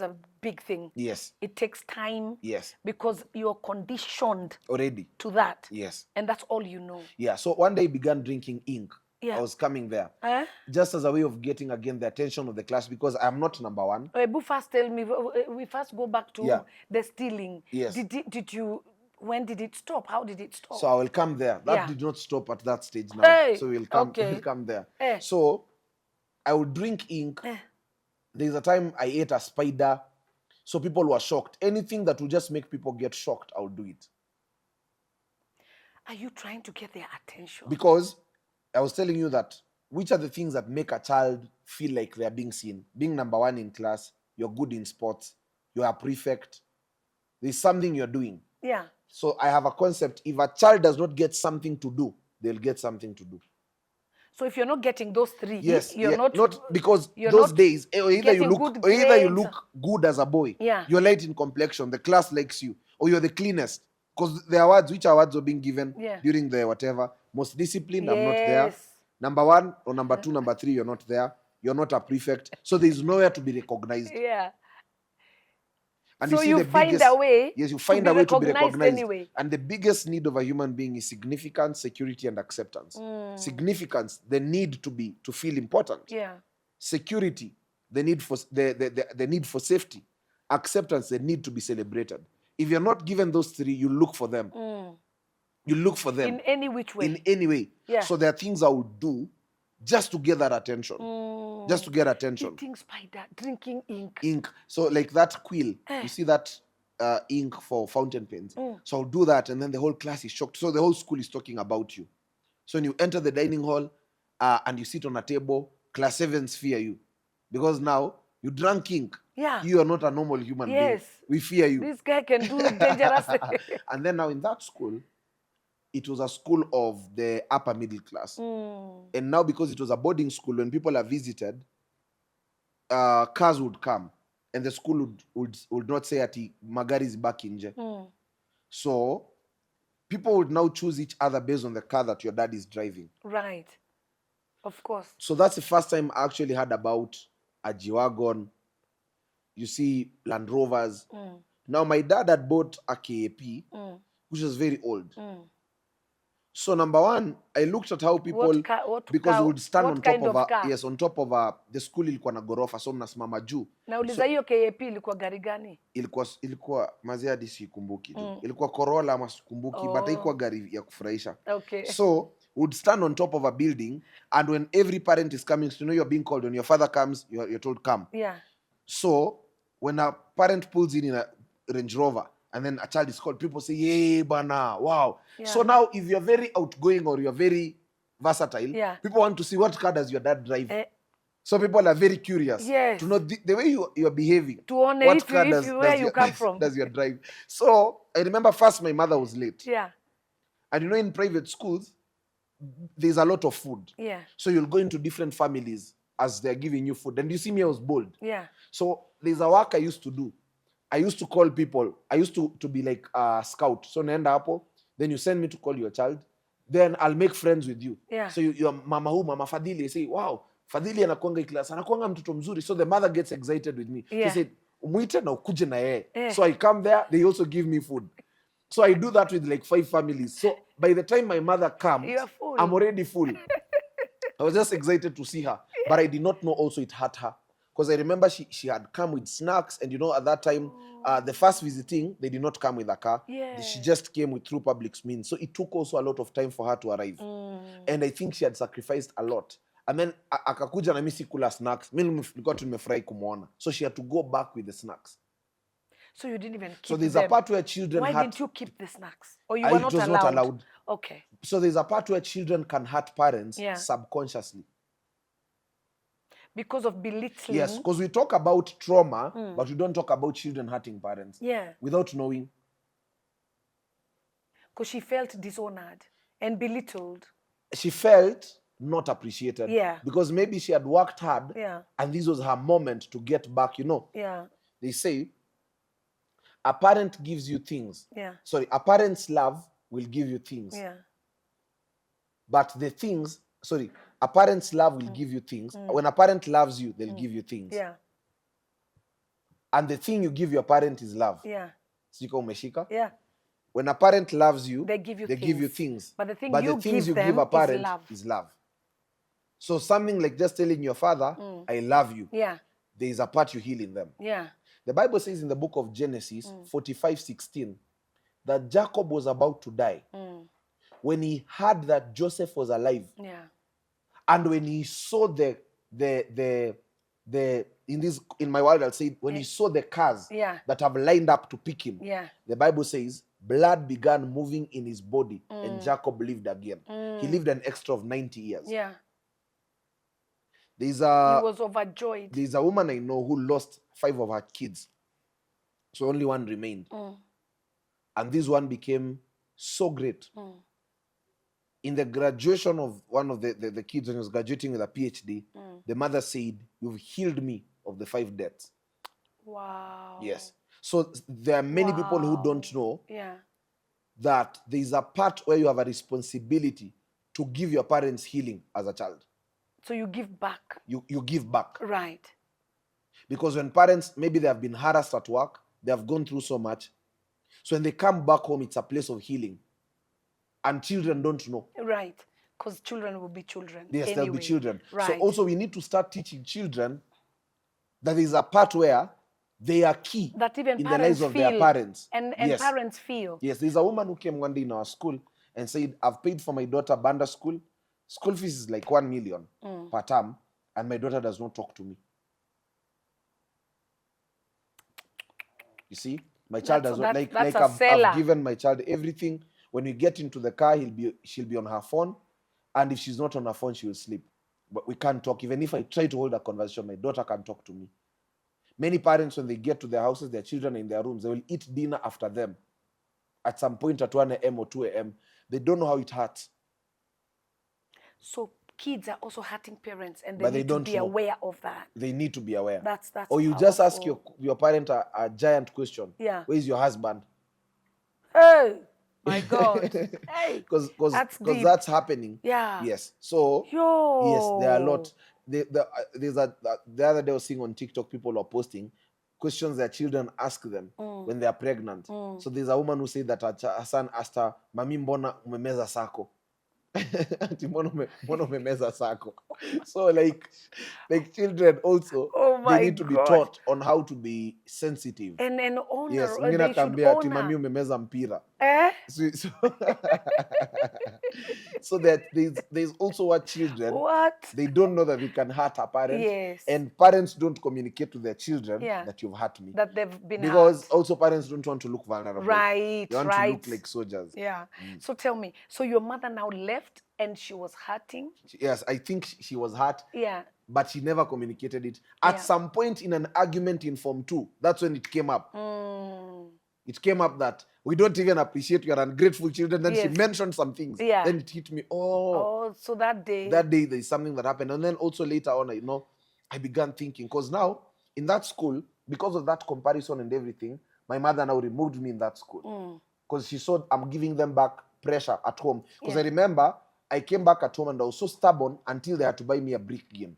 a big thing. Yes. It takes time. Yes. Because you're conditioned Already. to that. Yes. And that's all you know. Yeah. So one day I began drinking ink. Yeah. I was coming there. Just as a way of getting again the attention of the class, because I'm not number one. First tell me, we first go back to the stealing. Yes. Did you, when did it stop? How did it stop? So I will come there. That Yeah. did not stop at that stage now. Hey, So we'll come, okay. we'll come there. Eh. So I would drink ink. There's a time I ate a spider. So people were shocked. Anything that will just make people get shocked, I will do it. Are you trying to get their attention? Because I was telling you that which are the things that make a child feel like they are being seen? Being number one in class, you're good in sports, you're a prefect, there's something you're doing. Yeah. So I have a concept. If a child does not get something to do, they'll get something to do. So if you're not getting those three, yes, you're not because you're those not days, either you look good as a boy, yeah, you're light in complexion, the class likes you, or you're the cleanest. Because the awards, which awards were being given during the whatever, most disciplined, I'm not there. Number one or number two, number three, you're not there. You're not a prefect. So there's nowhere to be recognized. Yeah. And so you see find a way. Yes, you find a way to be recognized. Anyway. And the biggest need of a human being is significance, security, and acceptance. Significance, the need to feel important. Yeah. Security, the need for the need for safety. Acceptance, the need to be celebrated. If you're not given those three, you look for them. You look for them. In any which way. In any way. Yeah. So there are things I would do just to get that attention. Just to get attention. Eating spider, drinking ink. Ink. So like that quill, you see that ink for fountain pens. So I'll do that, and then the whole class is shocked. So the whole school is talking about you. So when you enter the dining hall and you sit on a table, class 7s fear you. Because now you drank ink. Yeah. You are not a normal human being. We fear you. This guy can do dangerous. And then now in that school, it was a school of the upper middle class. And now because it was a boarding school, when people are visited, cars would come. And the school would not say ati magari is back nje. So people would now choose each other based on the car that your dad is driving. Right. Of course. So that's the first time I actually heard about a G-Wagon. You see Land Rovers. Now my dad had bought a KAP, which was very old. So number one, I looked at how people because we would stand on top of the school ilikuwa na gorofa, so mnasimama juu. Na uliza hiyo KAP ilikuwa gari gani? Ilikuwa mazee hadi sikumbuki. Ilikuwa Corolla ama sikumbuki, but haikuwa gari ya kufurahisha. Okay. So we would stand on top of a building, and when every parent is coming, so you know you're being called. When your father comes, you're told come. Yeah. So when a parent pulls in a Range Rover, and then a child is called, people say, yay, bana, wow. Yeah. So now if you're very outgoing or you're very versatile, people want to see what car does your dad drive. So people are very curious to know the way you're behaving. To honor what car where you come from. Does your drive. So I remember first my mother was late. Yeah. And you know in private schools, there's a lot of food. Yeah. So you'll go into different families as they're giving you food. And you see me, I was bold. Yeah. So there's a work I used to do. I used to call people. I used to be like a scout. So naenda hapo, then you send me to call your child. Then I'll make friends with you. Yeah. So you're mama Fadili. You say, wow, Fadili anakuanga hii class. Anakuanga mtoto mzuri. So the mother gets excited with me. Yeah. She said, umuite na ukuje na yeye. So I come there, they also give me food. So I do that with like 5 families. So by the time my mother comes, I'm already full. I was just excited to see her. But I did not know also it hurt her. Because I remember she had come with snacks, and you know at that time, the first visiting, they did not come with a car. Yeah. She just came through public means. So it took also a lot of time for her to arrive. And I think she had sacrificed a lot. And then akakuja na mimi sikula snacks. Mimi nilikuwa tu nimefurahi kumuona. So she had to go back with the snacks. So you didn't even keep them. So there's a part where children Why didn't you keep the snacks? Or you were not allowed? It was not allowed. Okay. So there's a part where children can hurt parents subconsciously. Because of belittling. Yes, because we talk about trauma, but we don't talk about children hurting parents. Yeah. Without knowing. Because she felt dishonored and belittled. She felt not appreciated. Yeah. Because maybe she had worked hard. Yeah. And this was her moment to get back, you know. Yeah. They say, a parent gives you things. Yeah. Sorry, a parent's love will give you things. Yeah. But the things, a parent's love will give you things. When a parent loves you, they'll give you things. Yeah. And the thing you give your parent is love. Yeah. Siko umeshika? Yeah. When a parent loves you, They give you things. But the thing But you the things give you give them a parent is love. is love. So something like just telling your father, I love you. Yeah. There is a part you heal in them. Yeah. The Bible says in the book of Genesis 45:16 that Jacob was about to die when he heard that Joseph was alive. Yeah. And when he saw the in my world I'll say when he saw the cars that have lined up to pick him, the Bible says blood began moving in his body and Jacob lived again. He lived an extra of 90 years. Yeah. He was overjoyed. There's a woman I know who lost 5 of her kids. So only one remained. And this one became so great. In the graduation of one of the kids, when he was graduating with a PhD, the mother said, "You've healed me of the 5 deaths." Wow. Yes. So there are many people who don't know that there is a part where you have a responsibility to give your parents healing as a child. So you give back. You give back. Right. Because when parents, maybe they have been harassed at work, they have gone through so much. So when they come back home, it's a place of healing. And children don't know. Right. Because children will be children. Yes, anyway. they'll be children. Right. So also we need to start teaching children that there is a part where they are key that even in the lives of their parents. And yes. Parents feel. Yes, there's a woman who came one day in our school and said, "I've paid for my daughter Banda school. School fees is like 1 million per term, and my daughter does not talk to me." You see, my child does not I've given my child everything. When we get into the car, she'll be on her phone, and if she's not on her phone, she will sleep. But we can't talk. Even if I try to hold a conversation, my daughter can't talk to me. Many parents, when they get to their houses, their children are in their rooms, they will eat dinner after them. At some point at 1 a.m. or 2 a.m., they don't know how it hurts. So kids are also hurting parents, and they need to be aware of that. They need to be aware. That's or you powerful. Just ask your parent a giant question. Yeah. Where is your husband? Hey, my God. Hey, because that's happening. Yeah. Yes. So yes, there are a lot. The other day I was seeing on TikTok, people are posting questions their children ask them when they are pregnant. So there's a woman who said that her son asked her, "Mami, mbona umemeza sako?" So like children also, they need to be taught on how to be sensitive and honor. Yes, they should honor. Mami umemeza mpira. So that there's also what children they don't know that they can hurt a parent. Yes. And parents don't communicate to their children that you've hurt me. That they've been because hurt. Also parents don't want to look vulnerable. Right. They want to look like soldiers. Yeah. So tell me, so your mother now left and she was hurting? Yes, I think she was hurt. Yeah. But she never communicated it. At some point in an argument in Form 2, that's when it came up. It came up that we don't even appreciate your ungrateful children. Then she mentioned some things. Yeah. Then it hit me. So that day there's something that happened. And then also later on, I began thinking, because now in that school, because of that comparison and everything, my mother now removed me in that school. Because she saw I'm giving them back pressure at home. Because I remember I came back at home and I was so stubborn until they had to buy me a brick game.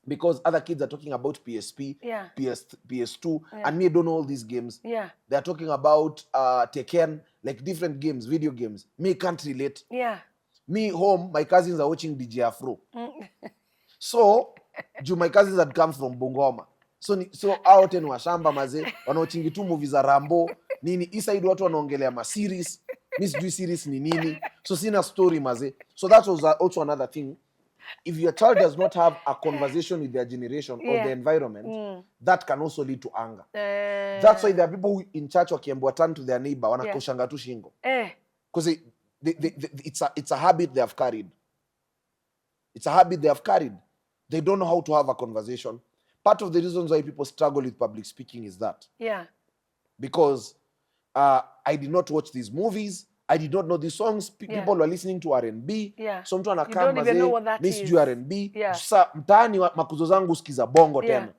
Because other kids are talking about PSP, PS2, and me, I don't know all these games. They're talking about Tekken, like different games, video games. Me, can't relate. Me, home, my cousins are watching DJ Afro. So, my cousins had come from Bungoma. So out in washamba maze, wanaochingi tu movies za Rambo, nini, inside watu wanaongelea ma series, miss do series ni nini. So sina story maze. So that was also another thing. If your child does not have a conversation with their generation or the environment, that can also lead to anger. That's why there are people who in church wakiambiwa turn to their neighbor, wanakoshanga tu shingo. Because it's a habit they have carried. It's a habit they have carried. They don't know how to have a conversation. Part of the reasons why people struggle with public speaking is that. Because I did not watch these movies. I did not know these songs. People were listening to R&B. So mtu anakaa mazee, mi sijui R&B. Sasa mtaani makuzo zangu sikiza bongo tena.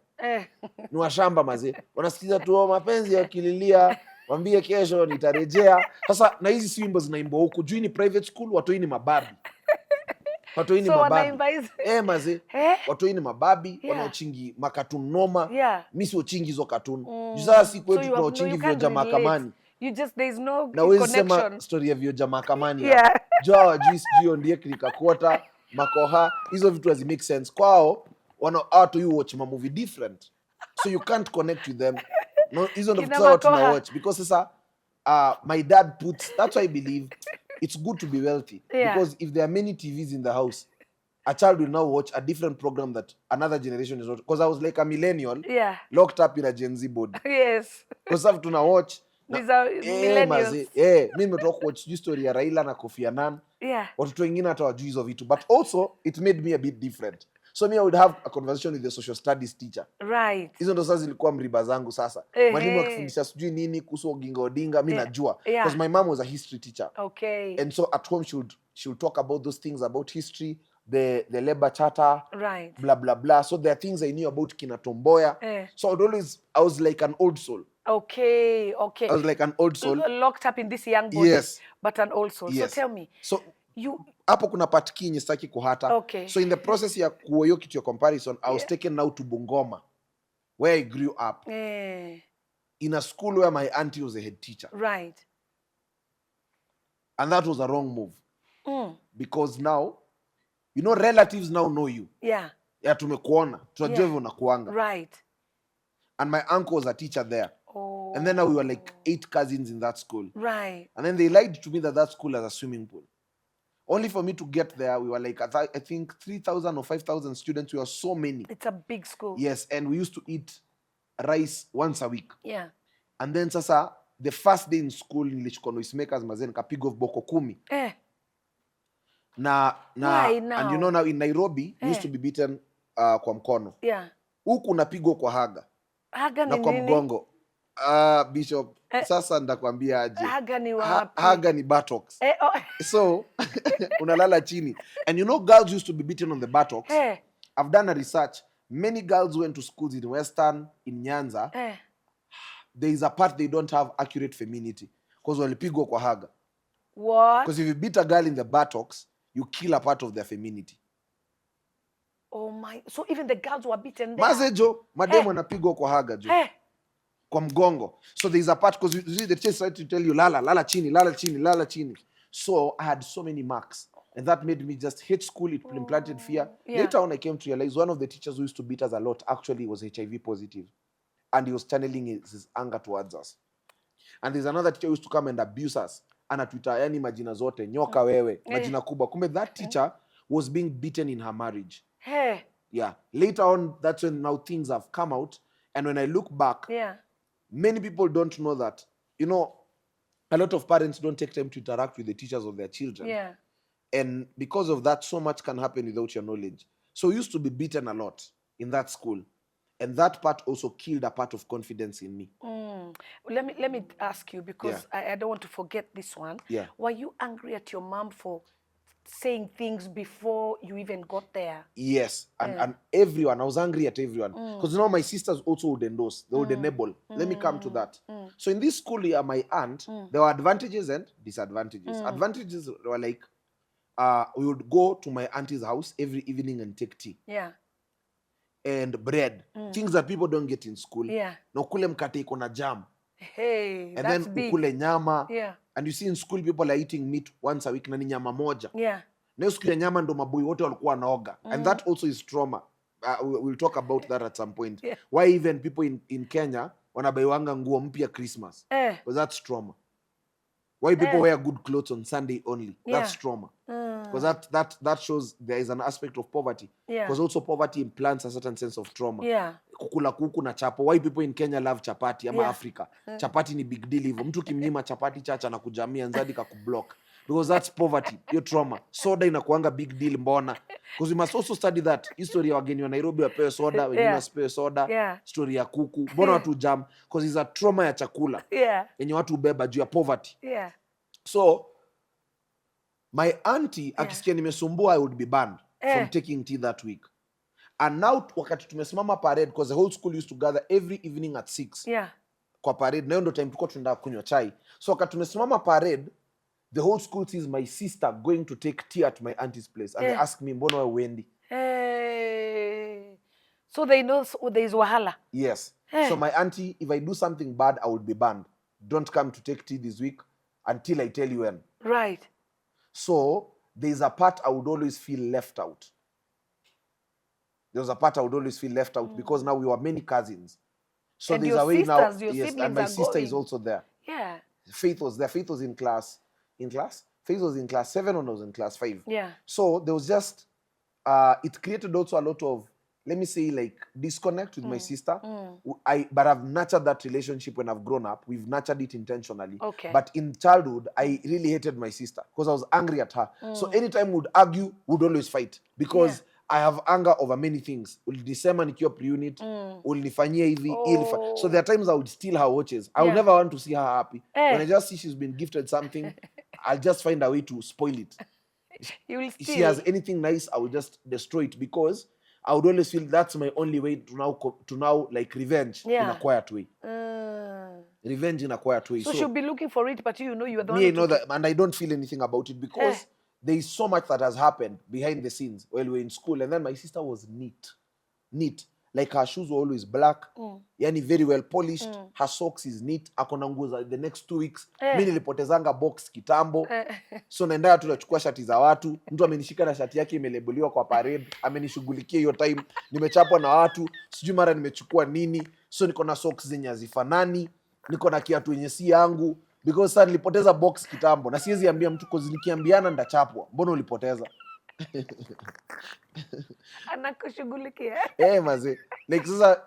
Ni washamba mazee. Wanasikiza tu mapenzi yakililia, wambie kesho nitarejea. Sasa na hizi si wimbo zinaimbwa huku. Juu ni private school, watu hii ni mababi. Watoi ni So mababi. wanaimba hizi. Maze. Eh? Watoi ni mababi, Yeah. wanaochingi makatun noma. Yeah. Mimi si ochingi hizo cartoon. Sasa si So kwetu you have tunaochingi you vyo can't jamaa relate. kamani. You just there's no Na wezi connection. sema story ya vyo jamaa kamani. Yeah. Joa wajui sijui ondie krikakota, makoha, hizo vitu hazi make sense. Kwao, watu you watch ma movie different. So you can't connect with them. No, hizo ndo Kina vitu watu na makoha. watch. Because sasa, my dad puts, that's why I believe it's good to be wealthy. Yeah. Because if there are many TVs in the house, a child will now watch a different program that another generation is not. Because I was like a millennial, Yeah. locked up in a Gen Z body. Yes. Because after tuna watch, These are millennials. mimi nimetoka kuwatch story ya Raila na Kofi Annan. Yeah. Watoto wengine hata wajui hizo vitu. But also, it made me a bit different. So me, I would have a conversation with the social studies teacher. Right. Hizo ndo sasa zilikuwa mriba zangu sasa. Mwalimu akifundisha sijui nini kuhusu Oginga Odinga, mimi najua. Because my mom was a history teacher. Okay. And so at home she would talk about those things about history, the labor charter, Right. blah blah blah. So there are things I knew about Kina Tomboya. So I was like an old soul. Okay. I was like an old soul. Locked up in this young body. Yes. But an old soul. Yes. So tell me. So you hapo kuna part kinyi sitaki kuhata. Okay. So in the process ya kuoyo kitu ya comparison, I was taken now to Bungoma, where I grew up. In a school where my auntie was a head teacher. Right. And that was a wrong move. Because now, you know, relatives now know you. Yeah. Ya tumekuona. Tunajua hivyo unakuanga. Right. And my uncle was a teacher there. Oh. And then now we were like 8 cousins in that school. Right. And then they lied to me that school has a swimming pool. Only for me to get there, we were like, I think 3,000 or 5,000 students. We were so many. It's a big school. Yes, and we used to eat rice once a week. Yeah. And then sasa, the first day in school, nilishikwa noisemakers mazen kapigwa viboko 10. Why now? And you know now in Nairobi, we used to be beaten kwa mkono. Yeah. Huku unapigwa kwa haga. Haga na ni kwa nini? Mgongo. Bishop, sasa ndakwambia aje. Haga ni wapi? Haga ni buttocks. So, unalala chini. And you know girls used to be beaten on the buttocks. I've done a research. Many girls went to schools in Western, in Nyanza. There is a part they don't have accurate femininity. Because walipigwa kwa haga. What? Because if you beat a girl in the buttocks, you kill a part of their femininity. Oh my. So even the girls were beaten there? Mazejo, mademu anapigwa kwa haga jo. Kwa mgongo. So there is a part, because you see the teacher tried to tell you, lala chini, lala chini, lala chini. So I had so many marks. And that made me just hate school. It implanted fear. Yeah. Later on, I came to realize one of the teachers who used to beat us a lot actually was HIV positive. And he was channeling his anger towards us. And there's another teacher who used to come and abuse us. Anatuita yani majina zote, nyoka wewe, majina kubwa. Kumbe that teacher was being beaten in her marriage. Yeah. Later on, that's when now things have come out. And when I look back, many people don't know that. You know, a lot of parents don't take time to interact with the teachers of their children. Yeah. And because of that, so much can happen without your knowledge. So we used to be beaten a lot in that school. And that part also killed a part of confidence in me. Let me ask you, because I don't want to forget this one. Yeah. Were you angry at your mom for saying things before you even got there? Yes. And everyone, I was angry at everyone. Because you know, my sisters also would endorse. They would enable. Let me come to that. So in this school here, my aunt, there were advantages and disadvantages. Advantages were like, we would go to my auntie's house every evening and take tea. Yeah. And bread. Things that people don't get in school. Yeah. Na ukule mkate iko na jam. Hey, and that's then big. Ukule nyama. Yeah. And you see in school people are eating meat once a week na ni nyama moja. Yeah. Na siku ya nyama ndo maboi wote walikuwa wanaoga. And that also is trauma. We'll talk about that at some point. Yeah. Why even people in Kenya wanabaiwanga nguo mpya Christmas. Because that's trauma. Why people wear good clothes on Sunday only. That's trauma. Because that shows there is an aspect of poverty. Because also poverty implants a certain sense of trauma. Kukula kuku na chapo. Why people in Kenya love chapati ama Africa? Chapati ni big deal hivyo. Mtu kimnyima chapati chacha na kujamia nzadi kakublock. Because that's poverty, your trauma. Soda inakuanga big deal mbona. Because you must also study that. History ya wageni wa Nairobi wapewe soda, wengine wasipewe soda. Story ya kuku. Mbona watu jam? Because it's a trauma ya chakula. Yenye watu ubeba juu ya poverty. So, my auntie, akisikia nimesumbua, I would be banned from taking tea that week. And now, wakati tumesimama parade, because the whole school used to gather every evening at 6. Kwa parade, na hiyo ndo time tulikuwa tunaenda kunywa chai. So, wakati tumesimama parade, The whole school sees my sister going to take tea at my auntie's place. And they ask me, mbona wewe Wendy? So they know there is wahala. Yes. So my auntie, if I do something bad, I would be banned. Don't come to take tea this week until I tell you when. Right. So there's a part I would always feel left out. There was a part I would always feel left out because now we were many cousins. So And there's your a way sisters, now. your Yes, siblings and my are sister going. is also there. Yeah. Faith was there. Faith was in class. Faith was in class 7 and I was in class 5. Yeah. So there was just, it created also a lot of, let me say, like, disconnect with my sister. But I've nurtured that relationship when I've grown up. We've nurtured it intentionally. Okay. But in childhood, I really hated my sister because I was angry at her. So anytime we'd argue, we'd always fight. Because I have anger over many things. Ulisema nikiwa pre-unit, ulinifanyia hivi, so there are times I would steal her watches. I would never want to see her happy. When I just see she's been gifted something, I'll just find a way to spoil it. You will If she has anything nice, I will just destroy it because I would always feel that's my only way to now like revenge in a quiet way. Revenge in a quiet way. So she'll be looking for it, but you know you are the one. Me, I know that, and I don't feel anything about it because there is so much that has happened behind the scenes while we were in school. And then my sister was neat. Like her shoes were always black, yani very well polished. Her socks is neat. Akona nguo za the next 2 weeks. Mimi nilipotezanga box kitambo. So naenda tu nachukua shati za watu. Mtu amenishika na shati yake imelebeliwa kwa parade. Amenishughulikia hiyo time. Nimechapwa na watu. Sijui mara nimechukua nini. So niko na socks zenye hazifanani. Niko na kiatu yenye si yangu. Because sasa nilipoteza box kitambo. Na siwezi ambia mtu cause nikiambiana ndachapwa. Mbona ulipoteza? Anakushughulikia. Maze. Like sasa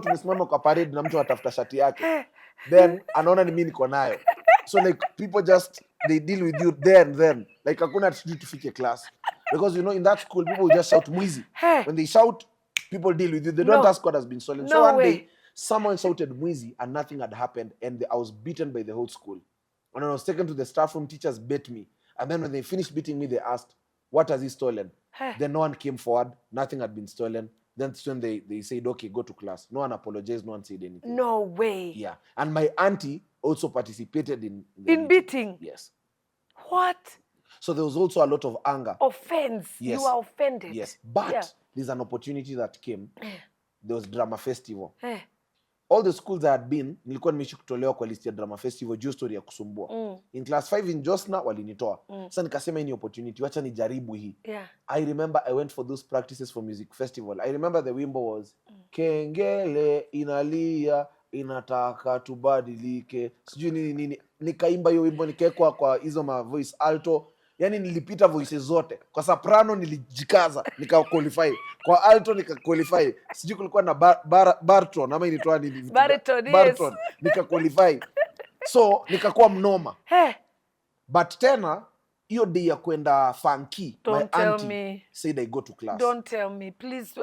tumesimama kwa parade na mtu atafuta shati yake. Then anaona ni mimi niko nayo. So like people just they deal with you then. Like hakuna tufike class. Because in that school people just shout mwizi. When they shout, people deal with you. They don't ask what has been stolen. So one day someone shouted mwizi and nothing had happened and I was beaten by the whole school. And I was taken to the staff room, teachers beat me. And then when they finished beating me, they asked, what has he stolen? Then no one came forward. Nothing had been stolen. Then when they said, okay, go to class. No one apologized. No one said anything. No way. Yeah. And my auntie also participated in beating. Yes. What? So there was also a lot of anger. Offense. Yes. You are offended. Yes. But there's an opportunity that came. There was drama festival. All the schools I had been, nilikuwa nimeishi kutolewa kwa list ya drama festival juu story ya kusumbua. In class 5 in Josna walinitoa. Sasa nikasema hii opportunity, wacha nijaribu hii. I remember I went for those practices for music festival. I remember the wimbo was Kengele inalia inataka tubadilike. Sijui nini. Nikaimba hiyo wimbo nikekwa kwa hizo ma voice alto. Yani nilipita voices zote. Kwa soprano nilijikaza, nika qualify. Kwa alto nika qualify. Sijui kulikuwa na baritone ama ilitoa nini? Baritone. Nika qualify. So nikakuwa mnoma. But tena hiyo day ya kwenda funky, my auntie said I go to class. Don't tell me, please.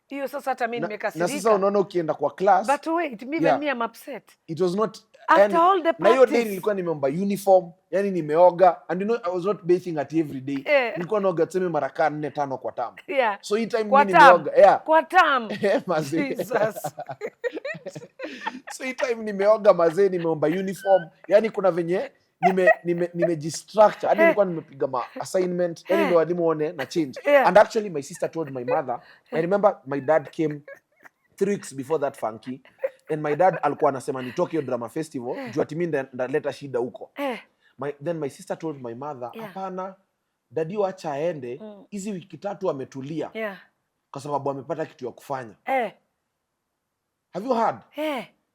Hiyo sasa hata mimi nimekasirika. Na sasa unaona ukienda kwa class. But wait, me I'm upset. It was not after all the practice. Na hiyo day nilikuwa nimeomba uniform, yani nimeoga, and I was not bathing at every day. Nilikuwa naoga tuseme mara 4-5 kwa term. So hii time mimi nimeoga. Kwa term. Jesus. So hii time nimeoga mazee, nimeomba uniform. Yani kuna venye nimejistructure. Hadi nilikuwa nimepiga ma assignment, yani ndio walimu waone na change. And actually my sister told my mother, I remember my dad came 3 weeks before that funky. And my dad alikuwa anasema nitoke hiyo drama festival juu ati mimi ndaleta shida huko. Then my sister told my mother, hapana, daddy acha aende, hizi wiki 3 ametulia. Kwa sababu amepata kitu ya kufanya. Have you heard?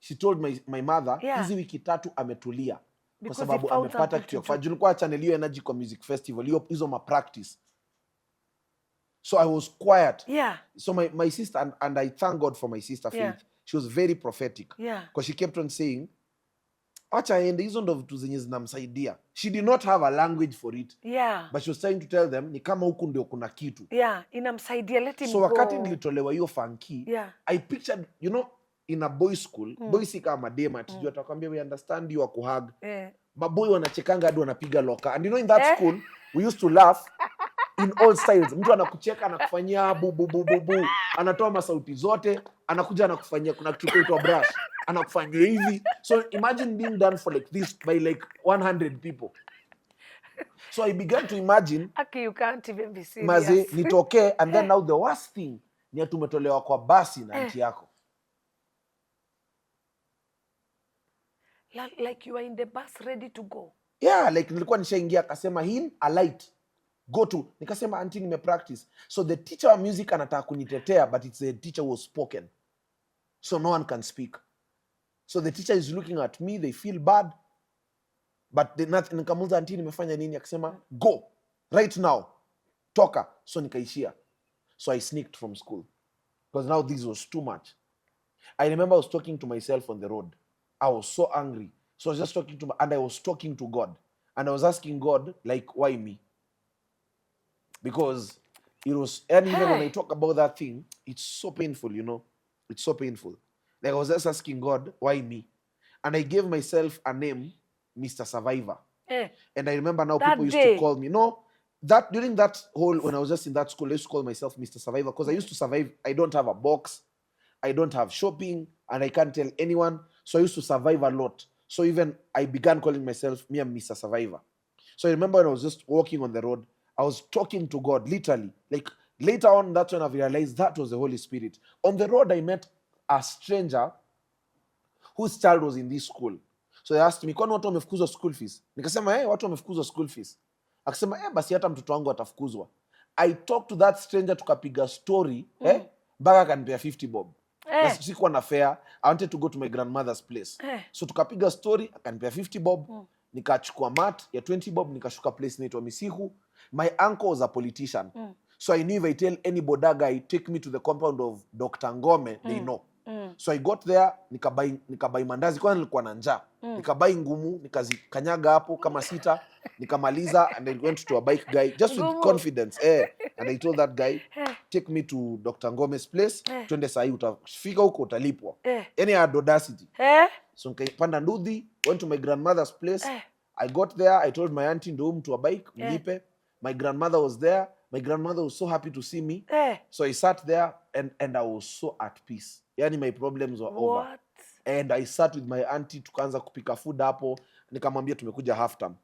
She told my mother, hizi wiki 3 ametulia. Kwa sababu amepata kitu ya kufanya. Julikuwa channel hiyo energy kwa music festival, hizo ma practice. So I was quiet. So my sister, and I thank God for my sister Faith. She was very prophetic. Because she kept on saying, acha ende, hizo ndo vitu zenye zinamsaidia. She did not have a language for it. But she was trying to tell them, ni kama huku ndio kuna kitu. Inamsaidia, let him go. So wakati nilitolewa hiyo funky, I pictured, in a boys school, boys kama madema, tujua atakwambia we understand you wa kuhug. Maboy wanachekanga hadi wanapiga loka. And in that school, we used to laugh in all styles. Mtu anakucheka, anakufanyia bu bu bu bu bu. Anatoa masauti zote, anakuja anakufanyia kuna kitu kinaitwa brush. Anakufanyia hivi. So imagine being done for like this by like 100 people. So I began to imagine, Okay, you can't even be serious. maze, nitokee, and then now the worst thing, ni tumetolewa kwa basi na auntie yako. Like you are in the bus ready to go. Yeah, like nilikuwa nishaingia, akasema Hinn, a light. Go to. Nikasema auntie, nimepractice. So the teacher wa music anataka kunitetea, but it's the teacher who was spoken. So no one can speak. So the teacher is looking at me, they feel bad. But nikamuuliza auntie, nimefanya nini? Akasema go right now, toka. So nikaishia. So I sneaked from school because now this was too much. I remember I was talking to myself on the road. I was so angry. So I was just talking to and I was talking to God, and I was asking God, like, why me? Because it was, and even when I talk about that thing, it's so painful, you know. It's so painful. Like I was just asking God, why me? And I gave myself a name, Mr. Survivor. And I remember now people used to call me. No, that during that whole, when I was just in that school, I used to call myself Mr. Survivor because I used to survive. I don't have a box, I don't have shopping, and I can't tell anyone. So I used to survive a lot. So even I began calling myself, me, I'm Mr. Survivor. So I remember when I was just walking on the road, I was talking to God, literally. Like later on, that's when I realized that was the Holy Spirit. On the road, I met a stranger whose child was in this school. So they asked me, kwani watu wamefukuzwa school fees? Nikasema, watu wamefukuzwa school fees. Akasema, basi hata mtoto wangu atafukuzwa. I talked to that stranger, tukapiga story, mpaka akanipea 50 bob. Sikuwa na fare. I wanted to go to my grandmother's place. So tukapiga story, akanipea 50 bob. Nikachukua mat ya 20 bob, nikashuka place inaitwa Misihu. My uncle was a politician. So I knew if I tell any boda guy, take me to the compound of Dr. Ngome, they know. So I got there, nikabai mandazi, kwa nilikuwa na njaa. Nikabai ngumu, nikazikanyaga hapo kama sita, nikamaliza, and I went to a bike guy just with confidence. And I told that guy, take me to Dr. Ngome's place, twende sahi, utafika huko utalipwa. Any audacity. So nikapanda ndudhi, went to my grandmother's place. I got there, I told my auntie ndo mtu wa bike, mlipe. My grandmother was there. My grandmother was so happy to see me. So I sat there and I was so at peace. Yani my problems were over. And I sat with my auntie, tukaanza kupika food hapo. Nikamwambia tumekuja half term.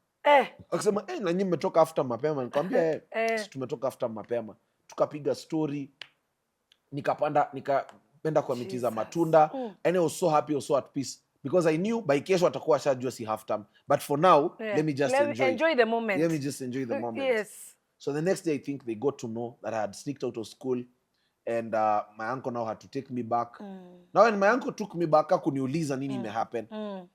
Akasema, na nyinyi mmetoka half term mapema. Nikamwambia, tumetoka half term mapema. Tukapiga story. Nikapenda kwa miti za matunda. And I was so happy, I was so at peace. Because I knew by kesho atakuwa ashajua si half term. But for now, let me just enjoy the moment. Let me just enjoy the moment. Yes. So the next day, I think they got to know that I had sneaked out of school, and my uncle now had to take me back. Now when my uncle took me back, hakuniuliza nini imehappen.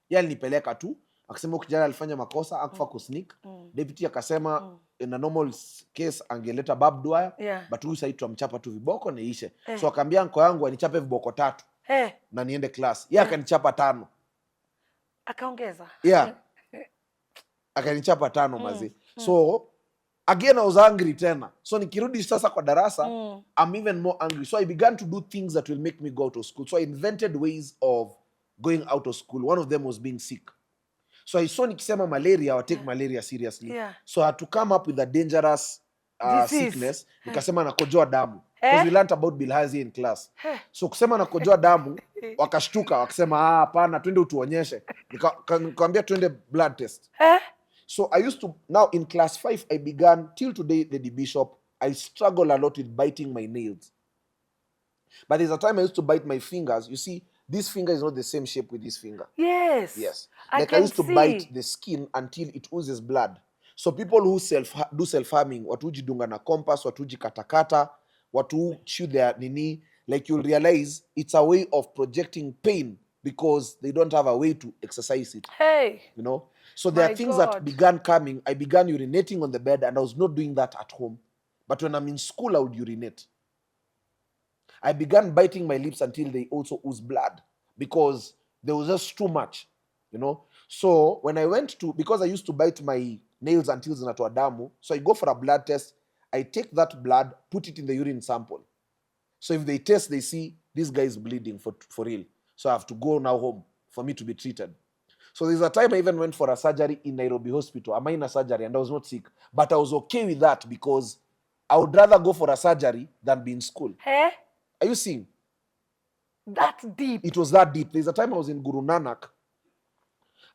Yeye alinipeleka tu, akasema kijana alifanya makosa, akufa kusneak. Deputy akasema in a normal case angeleta barbed wire, but huyu sasa tutamchapa tu viboko na ishe. So akaambia uncle yangu anichape viboko 3 na niende class. Yeye akanichapa 5. Akaongeza. Yeah. Akanichapa 5 mazi. So again, I was angry tena. So nikirudi sasa kwa darasa, I'm even more angry. So I began to do things that will make me go out of school. So I invented ways of going out of school. One of them was being sick. So I saw nikisema malaria, I take malaria seriously. So I had to come up with a dangerous sickness. Nikasema nakojoa damu. Because we learned about bilharzia in class. So kusema nakojoa damu, wakashtuka, wakasema hapana, twende utuonyeshe. Nikamwambia twende blood test. So I used to, now in class 5, I began, till today, Lady Bishop, I struggle a lot with biting my nails. But there's a time I used to bite my fingers. You see, this finger is not the same shape with this finger. Yes. Like I used to bite the skin until it oozes blood. So people who do self-harming, watu hujidunga na compass, watu hujikatakata, watu chew their nini, like you'll realize it's a way of projecting pain because they don't have a way to exercise it. You know? So there are things that began coming. I began urinating on the bed, and I was not doing that at home. But when I'm in school, I would urinate. I began biting my lips until they also ooze blood because there was just too much, you know. So when I went to, because I used to bite my nails until zinatoa damu, so I go for a blood test. I take that blood, put it in the urine sample. So if they test, they see this guy is bleeding for real. So I have to go now home for me to be treated. So there's a time I even went for a surgery in Nairobi Hospital, a minor surgery, and I was not sick. But I was okay with that because I would rather go for a surgery than be in school. Are you seeing? That deep. It was that deep. There's a time I was in Guru Nanak.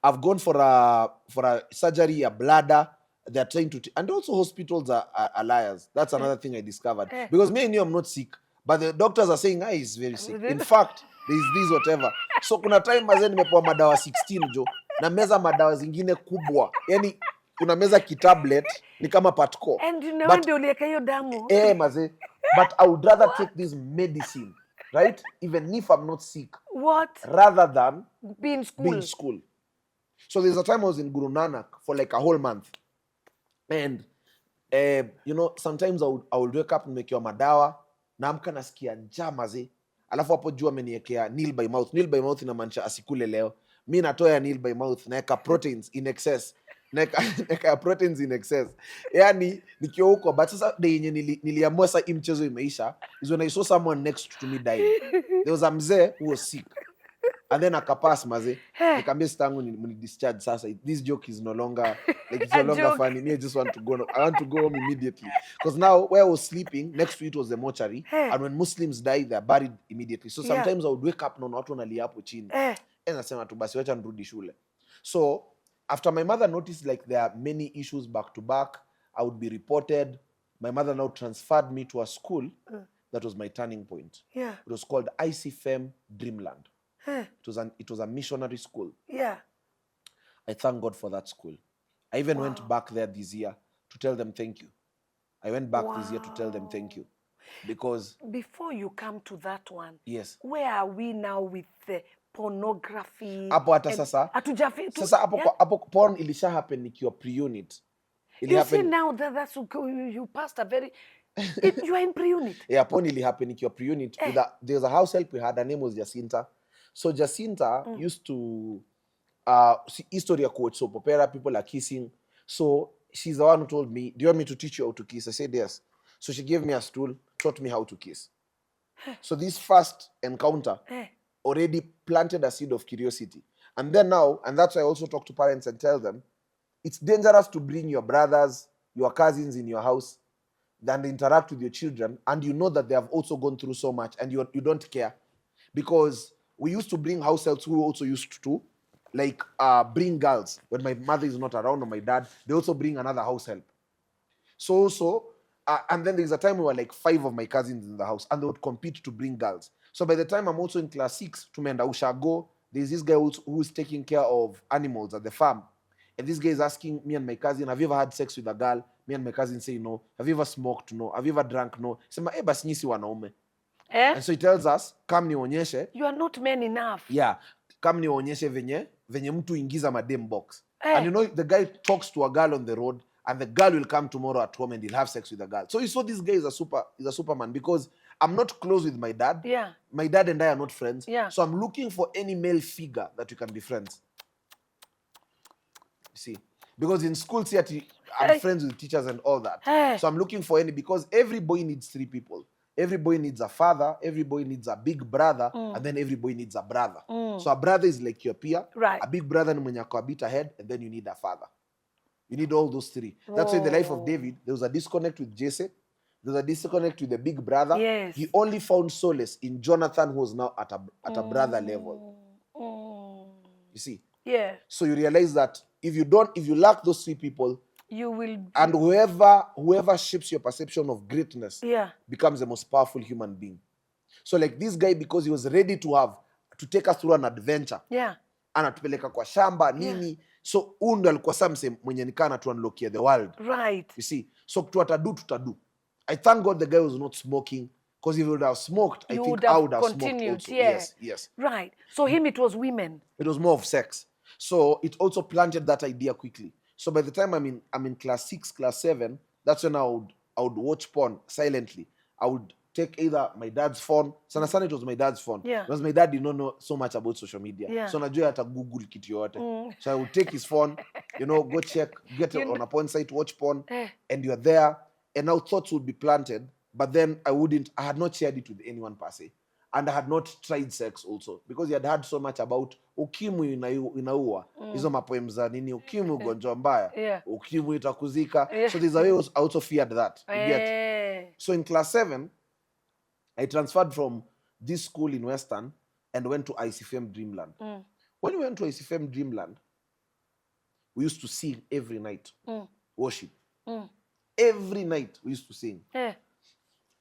I've gone for a surgery, a bladder. they're trying to, and also hospitals are liars. That's another thing I discovered. Because me and you, I'm not sick, but the doctors are saying, he's very sick. In fact, there's this whatever. So kuna time maze nimepewa madawa 16 jo, na meza madawa zingine kubwa. Yani unameza kitablet ni kama patco. And you know ndio ulieka hiyo damu. Maze, but I would rather take this medicine, right? Even if I'm not sick. What? Rather than be in school. So there's a time I was in Guru Nanak for like a whole month. And, you know, sometimes I would wake up and make your madawa. Naamka nasikia njaa maze. Alafu hapo juu ameniwekea nil by mouth. Nil by mouth inamaanisha asikule leo. Mi natoa nil by mouth. Naeka proteins in excess. Naeka proteins in excess. Yani, nikiwa huko. But sasa day yenye niliamua sa hii mchezo imeisha is when I saw someone next to me dying. There was a mzee who was sick. And then akapass maze. Nikamwambia sitangu ni discharge sasa. This joke is no longer like it's no longer funny. Me, I just want to go. I want to go home immediately. Because now where I was sleeping, next to it was the mortuary. And when Muslims die, they are buried immediately. So sometimes I would wake up na watu wanalia hapo chini. Nasema tu basi wacha nirudi shule. So after my mother noticed like there are many issues back to back, I would be reported. My mother now transferred me to a school. That was my turning point. It was called ICFM Dreamland. It was a missionary school. I thank God for that school. I even went back there this year to tell them thank you. I went back this year to tell them thank you. Because before you come to that one, yes, where are we now with the pornography? Hapo hata sasa. Sasa hapo porn ilisha happen nikiwa pre-unit. You see now that's you passed a very you are in pre-unit. Yeah, porn ili happen nikiwa pre-unit. There's a house help we had. Her name was Jacinta. So Jacinta used to see history ya coach soap opera, people are kissing. So she's the one who told me, do you want me to teach you how to kiss? I said yes. So she gave me a stool, taught me how to kiss. So this first encounter already planted a seed of curiosity. And then now, and that's why I also talk to parents and tell them, it's dangerous to bring your brothers, your cousins in your house than interact with your children, and you know that they have also gone through so much and you don't care. Because we used to bring house helps who also used to like bring girls when my mother is not around or my dad. They also bring another house help. And then there's a time we were like 5 of my cousins in the house and they would compete to bring girls. So by the time I'm also in class 6, tumeenda Ushago, there's this guy who's taking care of animals at the farm. And this guy is asking me and my cousin, have you ever had sex with a girl? Me and my cousin say no. Have you ever smoked? No. Have you ever drank? No. Sema, basi nyisi wanaume. And so he tells us, come nionyeshe. You are not men enough. Yeah. Come nionyeshe venye mtu ingiza madem box. And you know, the guy talks to a girl on the road and the girl will come tomorrow at home and he'll have sex with the girl. So you saw this guy is a superman because I'm not close with my dad. Yeah. My dad and I are not friends. Yeah. So I'm looking for any male figure that we can be friends. See, because in school, I'm friends with teachers and all that. So I'm looking for any, because every boy needs 3 people. Every boy needs a father, every boy needs a big brother, and then every boy needs a brother. So a brother is like your peer. Right. A big brother ni mwenye ako a bit ahead, and then you need a father. You need all those 3. That's why in the life of David, there was a disconnect with Jesse. There was a disconnect with the big brother. Yes. He only found solace in Jonathan, who was now at a brother level. You see? Yeah. So you realize that if you lack those 3 people, you will, and whoever shapes your perception of greatness becomes the most powerful human being. So like this guy, because he was ready to take us through an adventure. Yeah. Anatupeleka kwa shamba nini. So ndo alikuwa samse mwenye nikana to unlock the world. Right. You see. So tutadu. I thank God the guy was not smoking, because if he would have smoked, I think I would have continued, smoked also. Yes. Right. So him, it was women. It was more of sex. So it also planted that idea quickly. So by the time I'm in class 6, class 7, that's when I would watch porn silently. I would take either my dad's phone. Sana it was my dad's phone. Yeah. Because my dad did not know so much about social media. Yeah. So najua hata Google kitu yote. So I would take his phone, go check, get on a porn site, watch porn, and you're there. And now thoughts would be planted, but then I had not shared it with anyone per se. And I had not tried sex also, because he had heard so much about ukimwi inaua. Hizo mapoem za nini, ukimwi ugonjwa mbaya, ukimwi itakuzika. So there's a way I also feared that. You get? So in class 7, I transferred from this school in Western and went to ICFM Dreamland. When we went to ICFM Dreamland, we used to sing every night. worship. Every night we used to sing.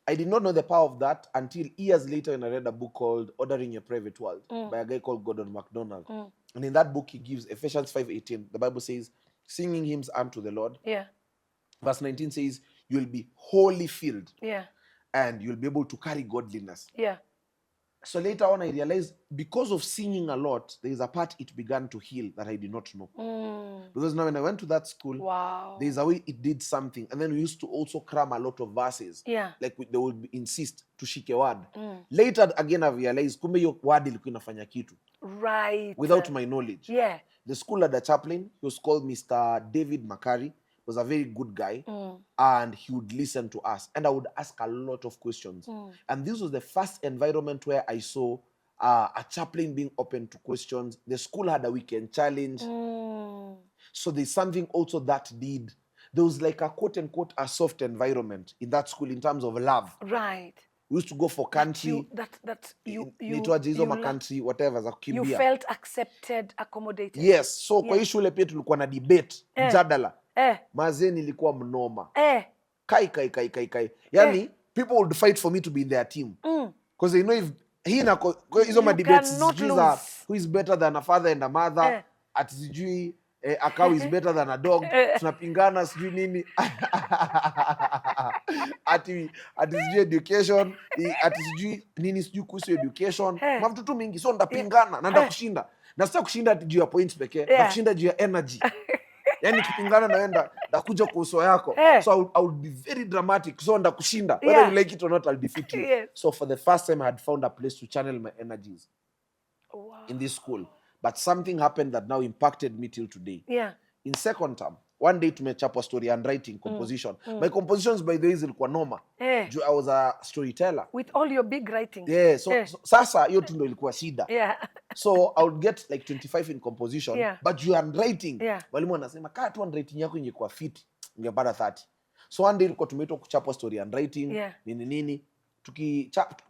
I did not know the power of that until years later when I read a book called Ordering Your Private World by a guy called Gordon MacDonald. And in that book he gives Ephesians 5:18. The Bible says, singing hymns unto the Lord. Verse 19 says, you'll be wholly filled. And you'll be able to carry godliness. So later on I realized because of singing a lot, there is a part it began to heal that I did not know. Because now when I went to that school, there is a way it did something. And then we used to also cram a lot of verses. Like they would insist to shike a word. Later again I realized, kumbe yo word ilikuwa inafanya kitu. Without my knowledge. The school had a chaplain. He was called Mr. David Makari. Was a very good guy, and he would listen to us, and I would ask a lot of questions. And this was the first environment where I saw a chaplain being open to questions. The school had a weekend challenge. So there's something also that did. There was like a quote unquote a soft environment in that school in terms of love. We used to go for country. Country, whatever, za kukimbia. You felt accepted, accommodated. Yes. So kwa hii shule pia tulikuwa na debate, mjadala. Mazee nilikuwa mnoma. Kai. Yani, people would fight for me to be in their team. Because they know if hizo ma debates who is better than a father and a mother, ati sijui a cow is better than a dog, tunapingana sijui nini. ati sijui education, ati sijui nini sijui kuhusu education. Mafututu mingi, so ndapingana na ndakushinda. Na sasa kushinda ati juu ya points pekee, na kushinda juu ya energy. Yani kipingana naenda ndakuja kwa uso yako. So I would be very dramatic. So ndakushinda. Whether you like it or not, I'll defeat you. So for the first time I had found a place to channel my energies in this school. But something happened that now impacted me till today. In second term, one day tumechapa story and writing composition. My compositions by the way zilikuwa noma. I was a storyteller. With all your big writing. So sasa hiyo tu ndio ilikuwa shida. So I would get like 25 in composition, but you are writing. Walimu wanasema kaa tu writing yako ingekuwa fit, ingepata 30. So one day ilikuwa tumeitwa kuchapa story and writing, nini.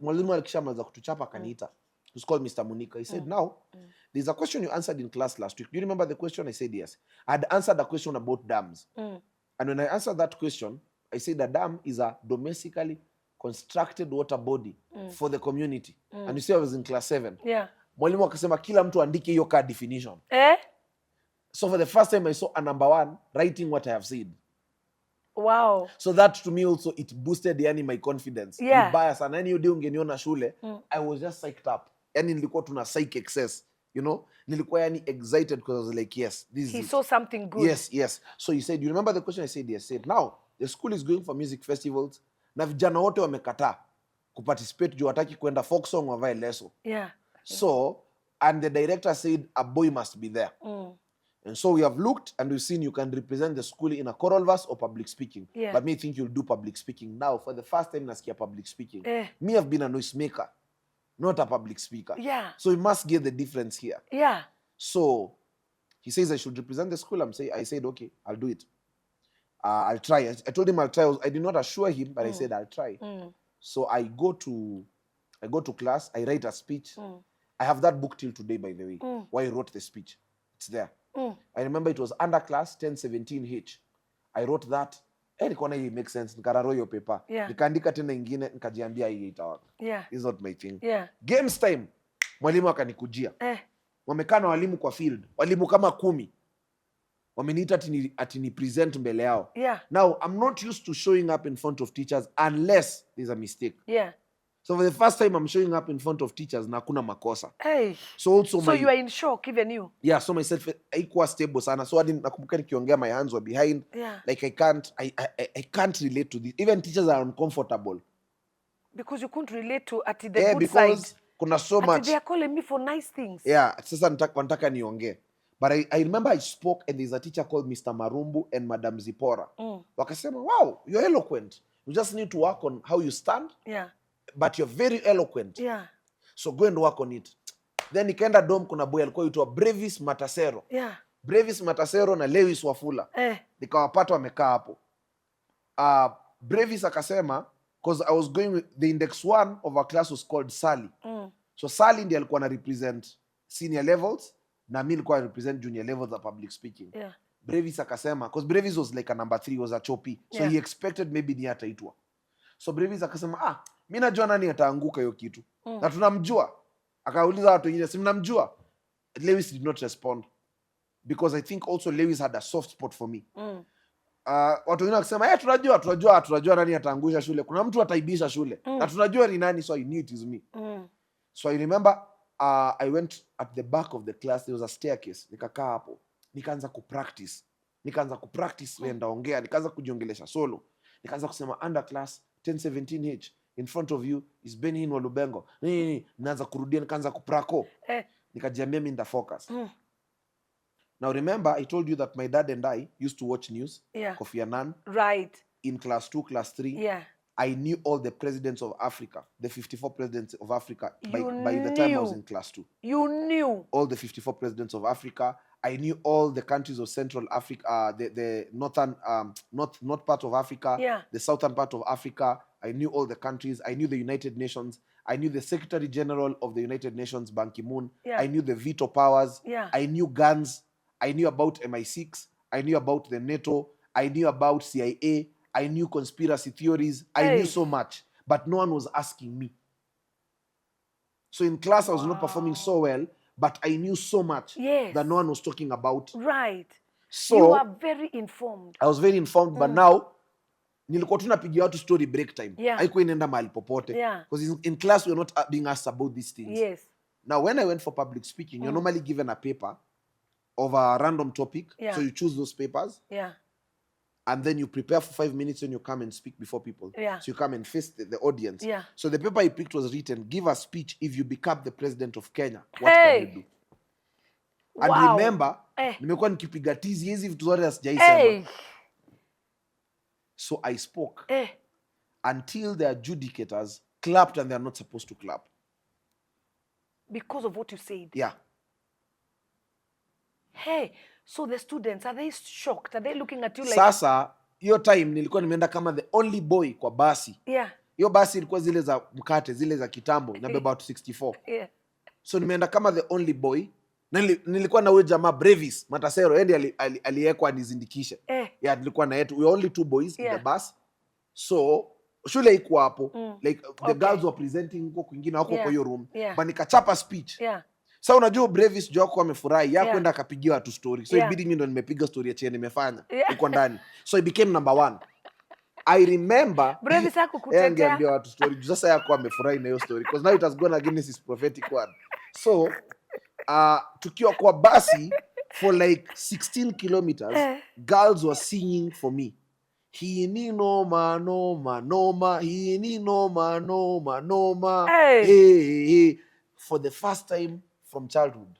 Mwalimu alikishamaliza kutuchapa akaniita. It was called Mr. Munika. He said, now, there's a question you answered in class last week. Do you remember the question? I said, yes. I had answered a question about dams. And when I answered that question, I said a dam is a domestically constructed water body for the community. And you see, I was in class 7. Mwalimu akasema kila mtu andike hiyo card definition. So for the first time I saw a number 1 writing what I have said. Wow. So that to me also, it boosted my confidence. Vibaya sana. Yani hiyo day ungeniona shule, I was just psyched up. Yani nilikuwa tuna psych excess. You know? Nilikuwa excited because I was like, yes, this is He saw something good. Yes. So he said, you remember the question? I said, yes. He said, now, the school is going for music festivals. Na vijana wote wamekataa kuparticipate juu wataki kwenda folk song wavae leso. So, and the director said, a boy must be there. And so we have looked and we've seen you can represent the school in a choral verse or public speaking. But me think you'll do public speaking. Now, for the first time, nasikia public speaking. Me have been a noise maker, not a public speaker. So we must get the difference here. So he says I should represent the school. I said, okay, I'll do it. I'll try. I told him I'll try. I did not assure him, but I said I'll try. So I go to class. I write a speech. I have that book till today, by the way, where I wrote the speech. It's there. I remember it was under class 1017H. I wrote that. Nikaona hii make sense. Nikararo hiyo paper. Nikaandika tena ingine, nikajiambia hii itawaka. It's not my thing. Games time. Mwalimu akanikujia. Wamekaa na walimu kwa field. Walimu kama 10. Wameniita ati ni present mbele yao. Now, I'm not used to showing up in front of teachers unless there's a mistake. So for the first time, I'm showing up in front of teachers na hakuna makosa. So you are in shock, even you. So myself haikuwa stable sana. So hadi nakumbuka nikiongea, my hands were behind. Like I can't relate to this. Even teachers are uncomfortable. Because you couldn't relate to at the good side. Because kuna so much. They are calling me for nice things. Sasa nataka niongee. But I remember I spoke and there's a teacher called Mr. Marumbu and Madam Zipora. Wakasema, wow, you're eloquent. You just need to work on how you stand. But you're very eloquent. So go and work on it. Then nikaenda dom, kuna boy alikuwa yutua Brevis Matasero. Brevis Matasero na Lewis Wafula. Nikawapata wamekaa hapo. Brevis akasema, because I was going with the index 1 of our class was called Sally. So Sally ndiye alikuwa na represent senior levels, na mimi nilikuwa represent junior levels of public speaking. Brevis akasema, because Brevis was like a number 3, was a chopi, so he expected maybe ni ataitwa. So Brevis akasema, mimi najua nani ataanguka hiyo kitu, na tunamjua. Akauliza watu wengine, si mnamjua? Lewis did not respond, because I think also Lewis had a soft spot for me. Watu wengine wakisema, tunajua nani ataangusha shule, kuna mtu ataibisha shule, na tunajua ni nani, so I knew it is me. So I remember I went at the back of the class, there was a staircase, nikakaa hapo, nikaanza kupractice ndaongea, nikaanza kujiongelesha solo, nikaanza kusema under class 1017H, in front of you is BennyHinn Walubengo, naanza kurudia, nikaanza kuprako, nikajiambia mimi nda focus. Now remember, I told you that my dad and I used to watch news, Kofi Annan, right, in class 2, class 3. I knew all the presidents of Africa, the 54 presidents of Africa, by the time I was in class 2. You knew all the 54 presidents of Africa. I knew all the countries of Central Africa, the northern, north part of Africa, the southern part of Africa. I knew all the countries. I knew the United Nations. I knew the Secretary General of the United Nations, Ban Ki-moon. I knew the veto powers. I knew guns. I knew about MI6. I knew about the NATO. I knew about CIA. I knew conspiracy theories. I knew so much, but no one was asking me. So in class, I was not performing so well, but I knew so much that no one was talking about. Right. So you are very informed. I was very informed, but now nilikuwa tunapigia watu story break time. Haikuwa inaenda mahali popote. Because in class, we were not being asked about these things. Now, when I went for public speaking, you're normally given a paper of a random topic. So you choose those papers. And then you prepare for 5 minutes and you come and speak before people. So you come and face the audience. So the paper I picked was written, give a speech if you become the president of Kenya. What can you do? And remember, nimekuwa nikipiga tizi hizi vitu zote sijaisema. So I spoke until the adjudicators clapped and they are not supposed to clap. Because of what you said? Yeah. Hey, so the students, are they shocked? Are they looking at you like... Sasa, hiyo time nilikuwa nimeenda kama the only boy kwa basi. Hiyo basi ilikuwa zile za mkate, zile za kitambo, inabeba watu 64. So nimeenda kama the only boy. Nilikuwa na huyo jamaa Brevis Matasero, yeye aliwekwa anizindikishe. Nilikuwa na yetu. We were only 2 boys in the bus. So shule iko hapo. Like the girls were presenting huko kwingine huko kwa hiyo room. But nikachapa speech. Sasa unajua Brevis Joko amefurahi, kwenda akapigia watu story. So ibidi mimi ndo nimepiga story ya chenye nimefanya huko ndani. So I became number 1. I remember Brevis hakukutetea. Angeambia watu story. Sasa yako amefurahi na hiyo story because now it has gone against his prophetic word. So tukiwa kwa basi for like 16 kilometers, girls were singing for me. Hini noma noma noma, hini noma noma noma. Hey. For the first time from childhood.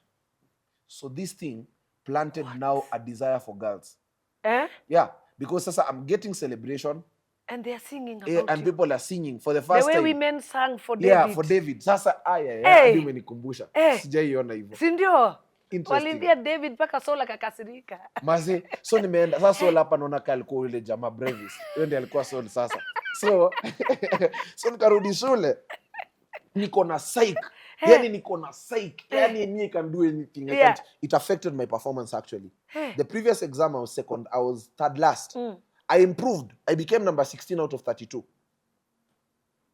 So this thing planted now a desire for girls. Yeah, because sasa I'm getting celebration. And they are singing about and people are singing for the first time. The way women sang for David. Yeah, for David. Sasa hadi umenikumbusha. Sijaiona hivyo. Si ndio? Walimbia David mpaka Saul akakasirika. Mazi, so nimeenda. Sasa Saul hapa naona alikuwa yule jamaa Brevis. Yeye ndiye alikuwa Saul sasa. So nikarudi shule. Niko na psych. Yani niko na psych. Yani me can do anything. It affected my performance actually. The previous exam I was second. I was third last. I improved. I became number 16 out of 32.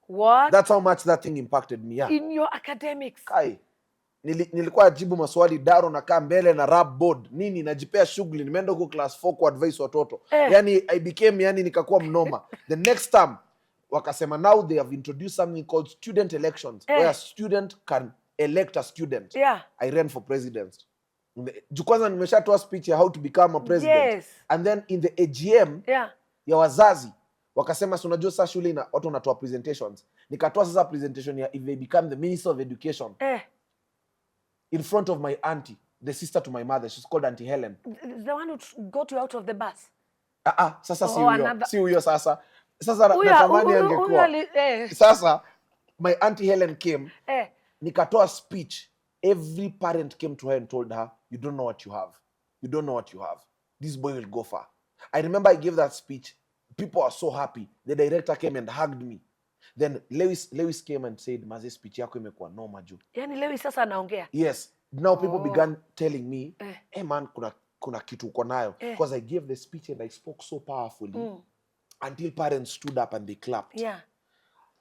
What? That's how much that thing impacted me. Yeah. In your academics. Nilikuwa jibu maswali daro na kaa mbele na rap board. Nini najipea shughuli. Nimeenda huko class 4 ku advise watoto. Yani I became nikakuwa mnoma. The next time wakasema now they have introduced something called student elections where a student can elect a student. I ran for president. Kwanza nimeshatoa speech ya how to become a president. And then in the AGM ya wazazi wakasema si unajua sasa shule ina watu wanatoa presentations. Nikatoa sasa presentation ya if they become the minister of education. In front of my auntie, the sister to my mother. She's called Auntie Helen. The one who got you out of the bus. Sasa si huyo sasa. Sasa natamani angekuwa. Sasa my Auntie Helen came. Nikatoa speech. Every parent came to her and told her, you don't know what you have. You don't know what you have. This boy will go far. I remember I gave that speech. People are so happy. The director came and hugged me. Then Lewis came and said, Maze, speech yako imekuwa noma juu. Yani Lewis sasa anaongea? Yes. Now people began telling me, hey man, kuna kitu uko nayo. Because I gave the speech and I spoke so powerfully until parents stood up and they clapped. Yeah.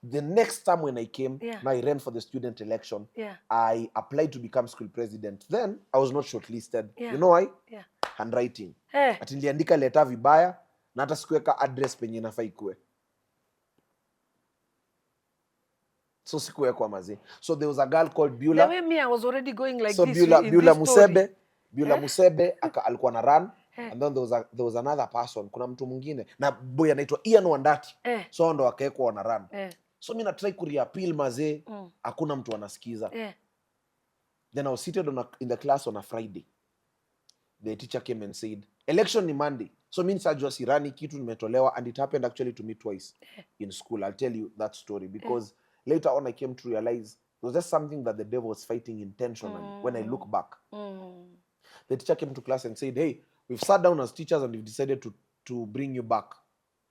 The next time when I came, Yeah. I ran for the student election. Yeah. I applied to become school president. Then I was not shortlisted. Yeah. You know why? Yeah. Handwriting. Eh. Ati niliandika leta vibaya na hata sikuweka address penye inafaa ikue. So sikuwekwa mazi. So there was a girl called Beulah. The way me, I was already going like so this. Beulah Musebe alikuwa na run. And then there was another person. Kuna mtu mwingine na boy anaitwa Ian Wandati. So ndo wakaekwa wana run. So mimi na try kureappeal mazee, hakuna mtu anasikiza. Then I was seated in the class on a Friday. The teacher came and said, election ni Monday. So mimi sajua sirani kitu nimetolewa, and it happened actually to me twice in school. I'll tell you that story because later on I came to realize it was just something that the devil was fighting intentionally when I look back. The teacher came to class and said, hey, we've sat down as teachers and we've decided to bring you back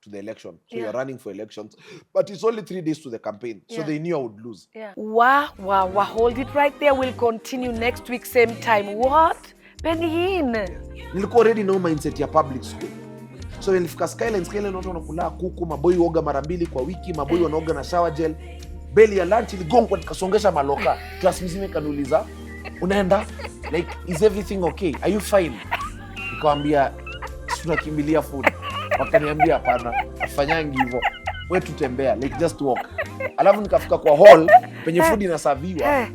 to the election. So you're running for elections. But it's only 3 days to the campaign. So they knew I would lose. Wow. Hold it right there. We'll continue next week, same time. What? BennyHinn. Nilikuwa already know mindset ya public school. So nilifika Skyline watu wanakula kuku, maboi woga mara 2 kwa wiki, maboi wanaoga na shower gel. Beli ya lunch iligongwa nikasongesha maloka. Class mzima kaniuliza, unaenda? Like, is everything okay? Are you fine? Nikamwambia tunakimbilia food. Wakaniambia hapana, afanyangi hivyo. Wewe tutembea, like just walk. Alafu nikafika kwa hall penye food inasaviwa.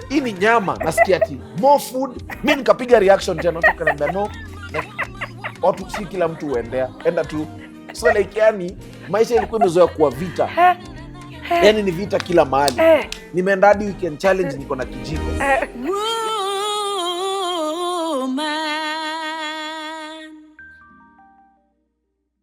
Hii ni nyama, nasikia ati more food. Mimi nikapiga reaction tena, watu kaniambia no. Like, watu si kila mtu uendea, enda tu. So like yani maisha ilikuwa imezoea kuwa vita. Yani ni vita kila mahali. Nimeenda hadi weekend challenge niko na kijiko. Woman.